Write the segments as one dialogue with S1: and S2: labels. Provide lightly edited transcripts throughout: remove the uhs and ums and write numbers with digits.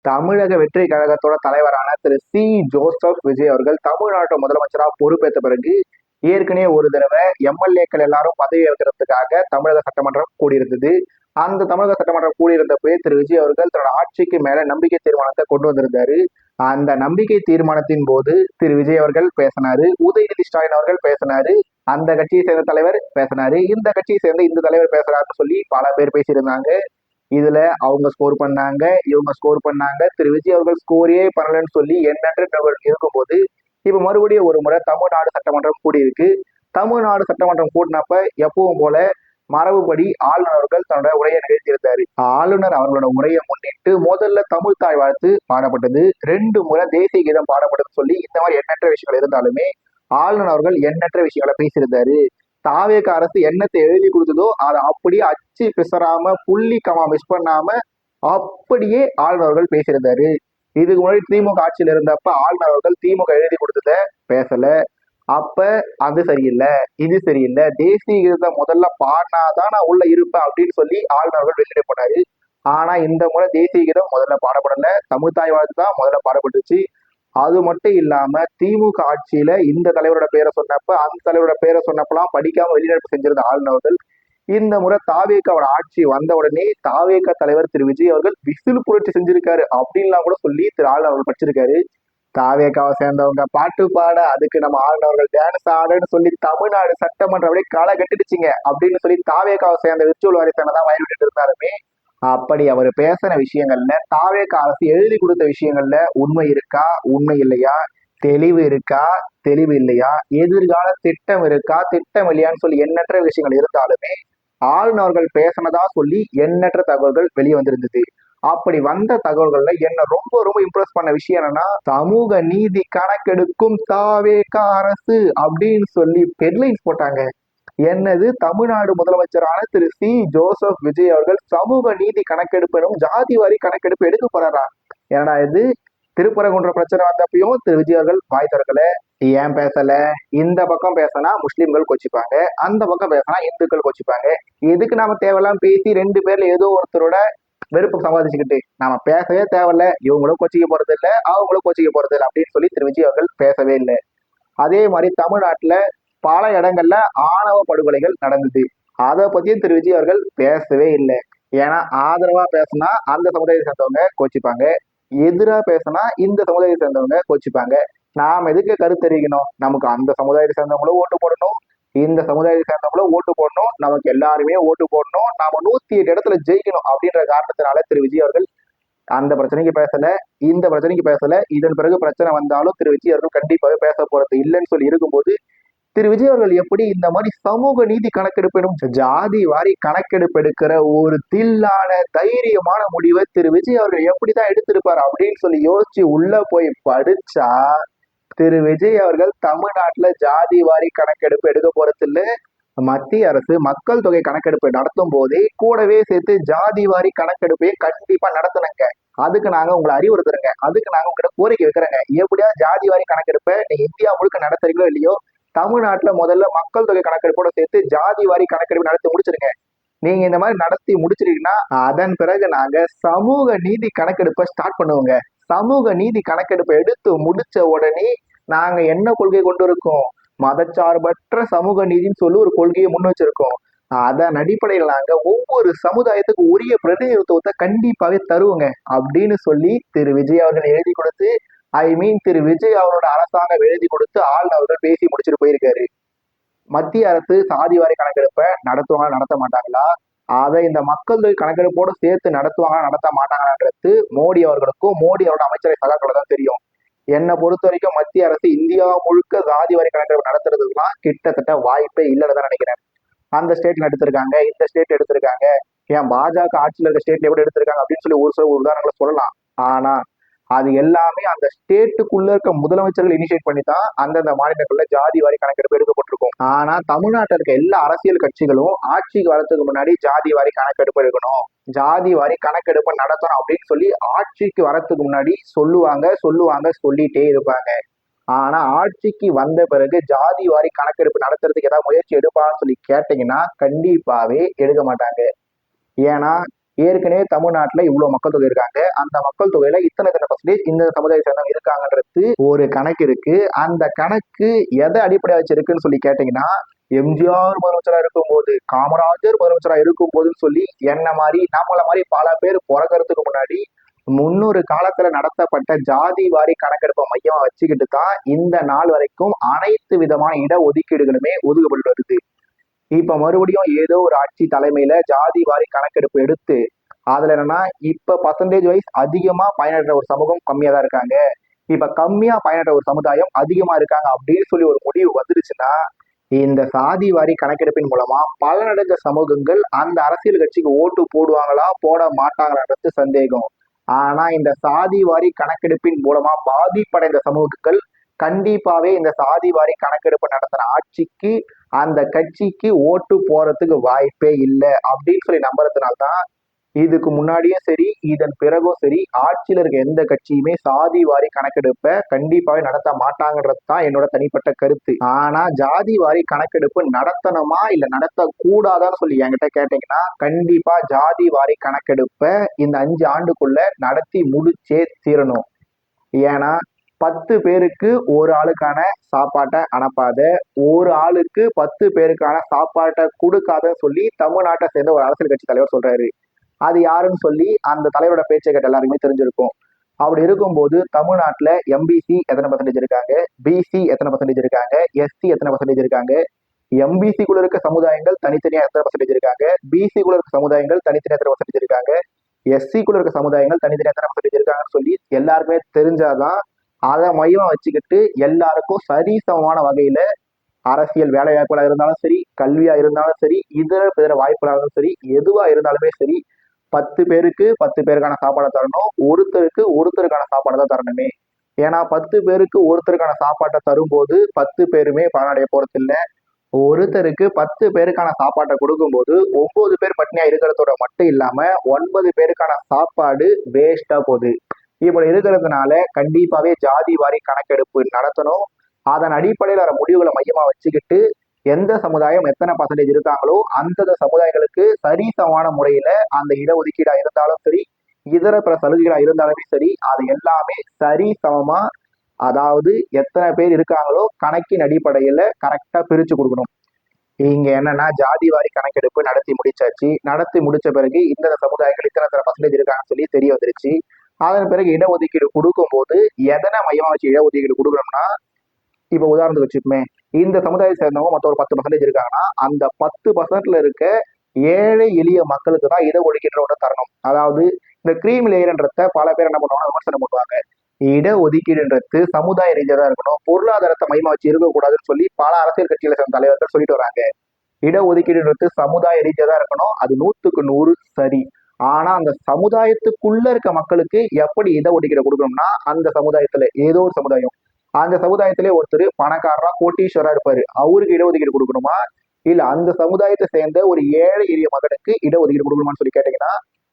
S1: தமிழக வெற்றி கழகத்தோட தலைவரான திரு சி ஜோசப் விஜய் அவர்கள் தமிழ்நாட்டு முதலமைச்சரா பொறுப்பேற்ற பிறகு ஏற்கனவே ஒரு தடவை எம்எல்ஏக்கள் எல்லாரும் பதவி ஏற்கிறதுக்காக தமிழக சட்டமன்றம் கூடியிருந்தது. அந்த தமிழக சட்டமன்றம் கூடியிருந்தப்பே திரு விஜய் அவர்கள் தன்னோட ஆட்சிக்கு மேல நம்பிக்கை தீர்மானத்தை கொண்டு வந்திருந்தாரு. அந்த நம்பிக்கை தீர்மானத்தின் போது திரு விஜய் அவர்கள் பேசினாரு, உதயநிதி ஸ்டாலின் அவர்கள் பேசினாரு, அந்த கட்சியை சேர்ந்த தலைவர் பேசினாரு, இந்த கட்சியை சேர்ந்த இந்த தலைவர் பேசுறாருன்னு சொல்லி பல பேர் பேசியிருந்தாங்க. இதுல அவங்க ஸ்கோர் பண்ணாங்க, இவங்க ஸ்கோர் பண்ணாங்க, திரு விஜய் அவர்கள் ஸ்கோரே பண்ணலன்னு சொல்லி எண்ணற்ற இருக்கும்போது இப்ப மறுபடியும் ஒரு முறை தமிழ்நாடு சட்டமன்றம் கூடியிருக்கு. தமிழ்நாடு சட்டமன்றம் கூட்டினப்ப எப்பவும் போல மரபுபடி ஆளுநர் அவர்கள் தன்னோட உரையை நிகழ்த்தியிருந்தாரு. ஆளுநர் அவர்களோட உரையை முன்னிட்டு முதல்ல தமிழ் தாய் வாழ்த்து பாடப்பட்டது, 2 முறை தேசிய கீதம் பாடப்பட்டது சொல்லி இந்த மாதிரி எண்ணற்ற விஷயங்கள் இருந்தாலுமே ஆளுநர் அவர்கள் எண்ணற்ற விஷயங்களை பேசியிருந்தாரு. தாவேக அரசு என்னத்தை எழுதி கொடுத்ததோ அதை அப்படியே அச்சு பிசறாம புள்ளி கமா மிஸ் பண்ணாம அப்படியே ஆளுநர்கள் பேசியிருந்தாரு. இதுக்கு முன்னாடி திமுக ஆட்சியில் இருந்தப்ப ஆளுநர்கள் திமுக எழுதி கொடுத்தத பேசல. அப்ப அது சரியில்லை, இது சரியில்லை, தேசிய கீதத்தை முதல்ல பாடினாதான் நான் உள்ள இருப்பேன் அப்படின்னு சொல்லி ஆளுநர்கள் வெளியிட போனாரு. ஆனா இந்த முறை தேசிய கீதம் முதல்ல பாடப்படல, தமிழ் தாய் வாழ்த்து தான் முதல்ல பாடப்பட்டுச்சு. அது மட்டும் இல்லாம திமுக ஆட்சியில இந்த தலைவரோட பேரை சொன்னப்ப அந்த தலைவரோட பேரை சொன்னப்பெல்லாம் படிக்காம வெளிநடப்பு செஞ்சிருந்த ஆளுநர்கள் இந்த முறை தாவேக்காவோட ஆட்சி வந்த உடனே தாவேக்கா தலைவர் திரு விஜய் அவர்கள் விசில் புரட்சி செஞ்சிருக்காரு அப்படின்லாம் கூட சொல்லி திரு ஆளுநர் அவர்கள் படிச்சிருக்காரு. தாவேக்காவை சேர்ந்தவங்க பாட்டு பாட அதுக்கு நம்ம ஆளுநர்கள் டான்ஸ் ஆடுன்னு சொல்லி தமிழ்நாடு சட்டமன்றம் அப்படியே களை கட்டிடுச்சிங்க அப்படின்னு சொல்லி தாவேக்காவை சேர்ந்த விர்ச்சுவல் வாரிசான தான் வயல் விட்டுட்டு இருந்தாலுமே அப்படி அவர் பேசின விஷயங்கள்ல தாவேக அரசு எழுதி கொடுத்த விஷயங்கள்ல உண்மை இருக்கா, உண்மை இல்லையா, தெளிவு இருக்கா, தெளிவு இல்லையா, எதிர்கால திட்டம் இருக்கா, திட்டம் இல்லையான்னு சொல்லி எண்ணற்ற விஷயங்கள் இருந்தாலுமே ஆளுநர்கள் பேசினதா சொல்லி எண்ணற்ற தகவல்கள் வெளியே வந்திருந்தது. அப்படி வந்த தகவல்கள்ல என்ன ரொம்ப ரொம்ப இம்ப்ரெஸ் பண்ண விஷயம் என்னன்னா, சமூக நீதி கணக்கெடுக்கும் தாவேக அரசு அப்படின்னு சொல்லி ஹெட்லைன்ஸ் போட்டாங்க. என்னது, தமிழ்நாடு முதலமைச்சரான திரு சி ஜோசப் விஜய் அவர்கள் சமூக நீதி கணக்கெடுப்பு எனும் ஜாதி வாரி கணக்கெடுப்பு எடுக்க போறாரா? ஏன்னா இது திருப்பரங்குன்ற பிரச்சனை வந்தப்பையும் திரு விஜய் அவர்கள் வாய் திறக்கல. ஏன் பேசல? இந்த பக்கம் பேசினா முஸ்லிம்கள் கொச்சிப்பாங்க, அந்த பக்கம் பேசினா இந்துக்கள் கொச்சிப்பாங்க. எதுக்கு நாம தேவையெல்லாம் பேசி 2 பேர்ல ஏதோ ஒருத்தரோட வெறுப்பு சம்பாதிச்சுக்கிட்டு நாம பேசவே தேவையில்ல, இவங்களும் கொச்சிக்க போறது இல்லை அவங்களும் கொச்சிக்க போறது இல்லை அப்படின்னு சொல்லி திரு விஜய் அவர்கள் பேசவே இல்லை. அதே மாதிரி தமிழ்நாட்டுல பல இடங்கள்ல ஆணவ படுகொலைகள் நடந்தது, அதை பத்தியும் திரு விஜய் அவர்கள் பேசவே இல்லை. ஏன்னா ஆதரவா பேசினா அந்த சமுதாயத்தை சேர்ந்தவங்க கோச்சிப்பாங்க, எதிரா பேசினா இந்த சமுதாயத்தை சேர்ந்தவங்க கோச்சிப்பாங்க. நாம் எதுக்கு கருத்து தெரிவிக்கணும்? நமக்கு அந்த சமுதாயத்தை சேர்ந்தவங்களும் ஓட்டு போடணும், இந்த சமுதாயத்தை சேர்ந்தவங்களும் ஓட்டு போடணும், நமக்கு எல்லாருமே ஓட்டு போடணும், நாம 108 இடத்துல ஜெயிக்கணும் அப்படின்ற காரணத்தினால திரு விஜய் அவர்கள் அந்த பிரச்சனைக்கு பேசல, இந்த பிரச்சனைக்கு பேசல. இதன் பிறகு பிரச்சனை வந்தாலும் திரு விஜய் அவர்கள் கண்டிப்பாக பேச போறது இல்லைன்னு சொல்லி இருக்கும்போது திரு விஜய் அவர்கள் எப்படி இந்த மாதிரி சமூக நீதி கணக்கெடுப்பினும் ஜாதி வாரி கணக்கெடுப்பு எடுக்கிற ஒரு தில்லான தைரியமான முடிவை திரு விஜய் அவர்கள் எப்படிதான் எடுத்திருப்பார் அப்படின்னு சொல்லி யோசிச்சு உள்ள போய் படிச்சா திரு விஜய் அவர்கள் தமிழ்நாட்டுல ஜாதி வாரி கணக்கெடுப்பு எடுக்க போறது இல்ல, மத்திய அரசு மக்கள் தொகை கணக்கெடுப்பு நடத்தும் போதே கூடவே சேர்த்து ஜாதி வாரி கணக்கெடுப்பையும் கண்டிப்பா நடத்தணுங்க. அதுக்கு நாங்க உங்களை அறிவுறுத்துறோங்க, அதுக்கு நாங்க உங்ககிட்ட கோரிக்கை வைக்கிறோங்க. எப்படியா ஜாதி வாரி கணக்கெடுப்பை நீங்க இந்தியா முழுக்க நடத்துறீங்களோ இல்லையோ, தமிழ்நாட்டுல முதல்ல மக்கள் தொகை கணக்கெடுப்போட சேர்த்து ஜாதி வாரி கணக்கெடுப்பு நடத்தி முடிச்சிருங்க. நீங்க இந்த மாதிரி நடத்தி முடிச்சிருக்கீங்கன்னா அதன் பிறகு நாங்க சமூக நீதி கணக்கெடுப்பை ஸ்டார்ட் பண்ணுவோங்க. சமூக நீதி கணக்கெடுப்பை எடுத்து முடிச்ச உடனே நாங்க என்ன கொள்கை கொண்டு இருக்கோம், மதச்சார்பற்ற சமூக நீதினு சொல்லி ஒரு கொள்கையை முன் வச்சிருக்கோம். அதன் அடிப்படையில் நாங்க ஒவ்வொரு சமுதாயத்துக்கு உரிய பிரதிநிதித்துவத்தை கண்டிப்பாவே தருவோங்க அப்படின்னு சொல்லி திரு விஜய் அவர்கள் எழுதி கொடுத்து, திரு விஜய் அவரோட அரசாங்கம் எழுதி கொடுத்து ஆளுநர் அவர்கள் பேசி முடிச்சுட்டு போயிருக்காரு. மத்திய அரசு சாதி வாரி கணக்கெடுப்பை நடத்துவாங்களா நடத்த மாட்டாங்களா, அதை இந்த மக்கள் தொகை கணக்கெடுப்போட சேர்த்து நடத்துவாங்களா நடத்த மாட்டாங்களான்றது மோடி அவர்களுக்கும் மோடி அவரோட அமைச்சரை சகாக்களை தான் தெரியும். என்னை பொறுத்த வரைக்கும் மத்திய அரசு இந்தியா முழுக்க சாதி வாரி கணக்கெடுப்பு நடத்துறதுக்குலாம் கிட்டத்தட்ட வாய்ப்பே இல்லைன்னு தான் நினைக்கிறேன். அந்த ஸ்டேட்ல எடுத்திருக்காங்க, இந்த ஸ்டேட் எடுத்திருக்காங்க, ஏன் பாஜக ஆட்சியில் இருக்க ஸ்டேட்ல எப்படி எடுத்திருக்காங்க அப்படின்னு சொல்லி ஒரு சில உதாரணங்களை சொல்லலாம். ஆனா அது எல்லாமே அந்த ஸ்டேட்டுக்குள்ள இருக்க முதலமைச்சர்கள் இனிஷியேட் பண்ணி தான் அந்தந்த மாநிலங்கள்ல ஜாதி வாரி கணக்கெடுப்பு எடுக்கப்பட்டிருக்கும். ஆனா தமிழ்நாட்டில் இருக்க எல்லா அரசியல் கட்சிகளும் ஆட்சிக்கு வரதுக்கு முன்னாடி ஜாதி வாரி கணக்கெடுப்பு எடுக்கணும், ஜாதி வாரி கணக்கெடுப்பு நடத்தணும் அப்படின்னு சொல்லி ஆட்சிக்கு வரதுக்கு முன்னாடி சொல்லிட்டே இருப்பாங்க. ஆனா ஆட்சிக்கு வந்த பிறகு ஜாதி வாரி கணக்கெடுப்பு நடத்துறதுக்கு ஏதாவது முயற்சி எடுப்பான்னு சொல்லி கேட்டீங்கன்னா கண்டிப்பாவே எடுக்க மாட்டாங்க. ஏன்னா ஏற்கனவே தமிழ்நாட்டுல இவ்வளவு மக்கள் தொகை இருக்காங்க, அந்த மக்கள் தொகையில இத்தனை இத்தனை பர்சன்டேஜ் இந்த சமுதாயத்தை சேர்ந்தவங்க இருக்காங்கன்றது ஒரு கணக்கு இருக்கு. அந்த கணக்கு எதை அடிப்படையா வச்சு இருக்குன்னு சொல்லி கேட்டீங்கன்னா, எம்ஜிஆர் முதலமைச்சரா இருக்கும்போது, காமராஜர் முதலமைச்சரா இருக்கும் போதுன்னு சொல்லி என்ன மாதிரி நம்மள மாதிரி பல பேர் பிறக்கறதுக்கு முன்னாடி முன்னொரு காலத்துல நடத்தப்பட்ட ஜாதி வாரி கணக்கெடுப்பை மையமா வச்சுக்கிட்டு தான் இந்த நாள் வரைக்கும் அனைத்து விதமான இடஒதுக்கீடுகளுமே ஒதுக்கப்பட்டு வருது. இப்ப மறுபடியும் ஏதோ ஒரு ஆட்சி தலைமையில ஜாதி வாரி கணக்கெடுப்பு எடுத்து அதுல என்னன்னா இப்ப பர்சன்டேஜ் வைஸ் அதிகமா பயனற்ற ஒரு சமூகம் கம்மியா தான் இருக்காங்க, இப்ப கம்மியா பயனற்ற ஒரு சமுதாயம் அதிகமா இருக்காங்க அப்படின்னு சொல்லி ஒரு முடிவு வந்துருச்சுன்னா, இந்த சாதி வாரி கணக்கெடுப்பின் மூலமா பலனடைந்த சமூகங்கள் அந்த அரசியல் கட்சிக்கு ஓட்டு போடுவாங்களா போட மாட்டாங்களான்றது சந்தேகம். ஆனா இந்த சாதி வாரி கணக்கெடுப்பின் மூலமா பாதிப்படைந்த சமூகங்கள் கண்டிப்பாவே இந்த சாதி வாரி கணக்கெடுப்பு நடத்துற ஆட்சிக்கு அந்த கட்சிக்கு ஓட்டு போறதுக்கு வாய்ப்பே இல்லை அப்படின்னு சொல்லி நம்புறதுனால்தான் இதுக்கு முன்னாடியும் சரி இதன் பிறகும் சரி ஆட்சியில இருக்க எந்த கட்சியுமே சாதி வாரி கணக்கெடுப்பை கண்டிப்பாவே நடத்த மாட்டாங்கன்றது தான் என்னோட தனிப்பட்ட கருத்து. ஆனா ஜாதி வாரி கணக்கெடுப்பு நடத்தணுமா இல்ல நடத்த கூடாதான்னு சொல்லி என்கிட்ட கேட்டீங்கன்னா, கண்டிப்பா ஜாதி வாரி கணக்கெடுப்பை இந்த 5 ஆண்டுக்குள்ள நடத்தி முடிச்சே தீரணும். ஏன்னா 10 பேருக்கு ஒரு ஆளுக்கான சாப்பாட்டை அனுப்பாத, ஒரு ஆளுக்கு 10 பேருக்கான சாப்பாட்டை கொடுக்காத சொல்லி தமிழ்நாட்டை சேர்ந்த ஒரு அரசியல் கட்சி தலைவர் சொல்றாரு. அது யாருன்னு சொல்லி அந்த தலைவரோட பேச்சை கேட்ட எல்லாருக்குமே தெரிஞ்சிருக்கும். அப்படி இருக்கும்போது தமிழ்நாட்டுல எம்பிசி எத்தனை பர்சன்டேஜ் இருக்காங்க, பிசி எத்தனை பர்சன்டேஜ் இருக்காங்க, எஸ்சி எத்தனை பர்சன்டேஜ் இருக்காங்க, எம்பிசிக்குள்ள இருக்க சமுதாயங்கள் தனித்தனியா எத்தனை பர்சன்டேஜ் இருக்காங்க, பிசிக்குள்ள இருக்க சமுதாயங்கள் தனித்தனியா எத்தனை பர்சன்டேஜ் இருக்காங்க, எஸ்சிக்குள்ள இருக்க சமுதாயங்கள் தனித்தனியா எத்தனை பர்சன்டேஜ் இருக்காங்கன்னு சொல்லி எல்லாருக்குமே தெரிஞ்சாதான் அதை மையமா வச்சுக்கிட்டு எல்லாருக்கும் சரிசமமான வகையில அரசியல் வேலை வாய்ப்புகளா இருந்தாலும் சரி, கல்வியா இருந்தாலும் சரி, இதர வாய்ப்புகளா இருந்தாலும் சரி, எதுவா இருந்தாலுமே சரி 10 பேருக்கு 10 பேருக்கான சாப்பாடை தரணும், ஒருத்தருக்கு ஒருத்தருக்கான சாப்பாடை தான் தரணுமே. ஏன்னா 10 பேருக்கு ஒருத்தருக்கான சாப்பாட்டை தரும்போது 10 பேருமே பலனடைய போறது இல்லை. ஒருத்தருக்கு 10 பேருக்கான சாப்பாட்டை கொடுக்கும்போது 9 பேர் பட்னியா இருக்கிறதோட மட்டும் இல்லாம 9 பேருக்கான சாப்பாடு வேஸ்டா போகுது. இப்படி இருக்கிறதுனால கண்டிப்பாவே ஜாதி வாரி கணக்கெடுப்பு நடத்தணும். அதன் அடிப்படையில் வர முடிவுகளை மையமா வச்சுக்கிட்டு எந்த சமுதாயம் எத்தனை பர்சன்டேஜ் இருக்காங்களோ அந்தந்த சமுதாயங்களுக்கு சரிசமமான முறையில அந்த இடஒதுக்கீடா இருந்தாலும் சரி, இதர பிற சலுகைகளா இருந்தாலுமே சரி, அது எல்லாமே சரிசமமா, அதாவது எத்தனை பேர் இருக்காங்களோ கணக்கின் அடிப்படையில கரெக்டா பிரிச்சு கொடுக்கணும். இங்க என்னன்னா ஜாதி வாரி கணக்கெடுப்பு நடத்தி முடிச்சாச்சு. நடத்தி முடிச்ச பிறகு இந்த சமுதாயங்கள் இத்தனை பர்சன்டேஜ் இருக்காங்கன்னு சொல்லி தெரிய வந்துருச்சு. அதன் பிறகு இடஒதுக்கீடு கொடுக்கும் போது எதனை மையமா வச்சு இடஒதுக்கீடு கொடுக்கணும்னா, இப்ப உதாரணத்துக்கு வச்சுக்குமே, இந்த சமுதாயத்தை சேர்ந்தவங்க மொத்தம் ஒரு 10% இருக்காங்கன்னா அந்த 10% இருக்க ஏழை எளிய மக்களுக்கு தான் இடஒதுக்கீடு தரணும். அதாவது இந்த கிரீம் லேயர்ன்றத பல பேர் என்ன பண்ணுவாங்க, விமர்சனம் பண்ணுவாங்க. இடஒதுக்கீடுன்றது சமுதாய ரீதியா தான் இருக்கணும், பொருளாதாரத்தை மையமா வச்சு இருக்கக்கூடாதுன்னு சொல்லி பல அரசியல் கட்சிகளை சேர்ந்த தலைவர்கள் சொல்லிட்டு வராங்க. இடஒதுக்கீடுன்றது சமுதாய ரீதியா தான் இருக்கணும், அது 100க்கு 100 சரி. ஆனா அந்த சமுதாயத்துக்குள்ள இருக்க மக்களுக்கு எப்படி இடஒதுக்கீடு கொடுக்கணும்னா, அந்த சமுதாயத்துல ஏதோ ஒரு சமுதாயம், அந்த சமுதாயத்திலே ஒருத்தர் பணக்காரரா கோட்டீஸ்வரா இருப்பாரு, அவருக்கு இடஒதுக்கீடு கொடுக்கணுமா இல்ல அந்த சமுதாயத்தை சேர்ந்த ஒரு ஏழை எளிய மகனுக்கு இடஒதுக்கீடு கொடுக்கணுமான்னு சொல்லி கேட்டீங்கன்னா,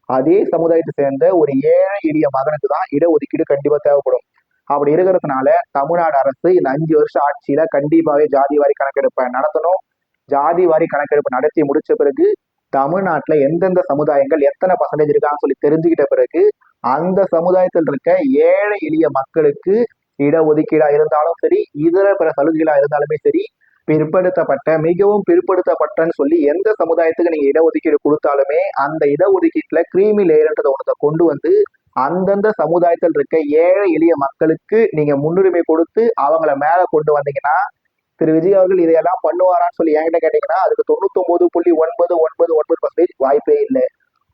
S1: அதே சமுதாயத்தை சேர்ந்த ஒரு ஏழை எளிய மகனுக்கு தான் இடஒதுக்கீடு கண்டிப்பா தேவைப்படும். அப்படி இருக்கிறதுனால தமிழ்நாடு அரசு இந்த 5 வருஷம் ஆட்சியில கண்டிப்பாவே ஜாதி வாரி கணக்கெடுப்பை நடத்தணும். ஜாதி வாரி கணக்கெடுப்பு நடத்தி முடிச்ச பிறகு தமிழ்நாட்டுல எந்தெந்த சமுதாயங்கள் எத்தனை பர்சன்டேஜ் இருக்கான்னு சொல்லி தெரிஞ்சுக்கிட்ட பிறகு அந்த சமுதாயத்தில் இருக்க ஏழை எளிய மக்களுக்கு இடஒதுக்கீடா இருந்தாலும் சரி, இதர பிற சலுகைகளா இருந்தாலுமே சரி, பிற்படுத்தப்பட்ட மிகவும் பிற்படுத்தப்பட்டன்னு சொல்லி எந்த சமுதாயத்துக்கு நீங்க இடஒதுக்கீடு கொடுத்தாலுமே அந்த இடஒதுக்கீட்டுல கிரீமி லேயர்ன்றதை ஒன்றத்தை கொண்டு வந்து அந்தந்த சமுதாயத்தில் இருக்க ஏழை எளிய மக்களுக்கு நீங்க முன்னுரிமை கொடுத்து அவங்கள மேல கொண்டு வந்தீங்கன்னா, திரு விஜய் அவர்கள் இதையெல்லாம் பண்ணுவாரான்னு சொல்லி என்கிட்ட கேட்டீங்கன்னா அதுக்கு 99.99% வாய்ப்பே இல்லை.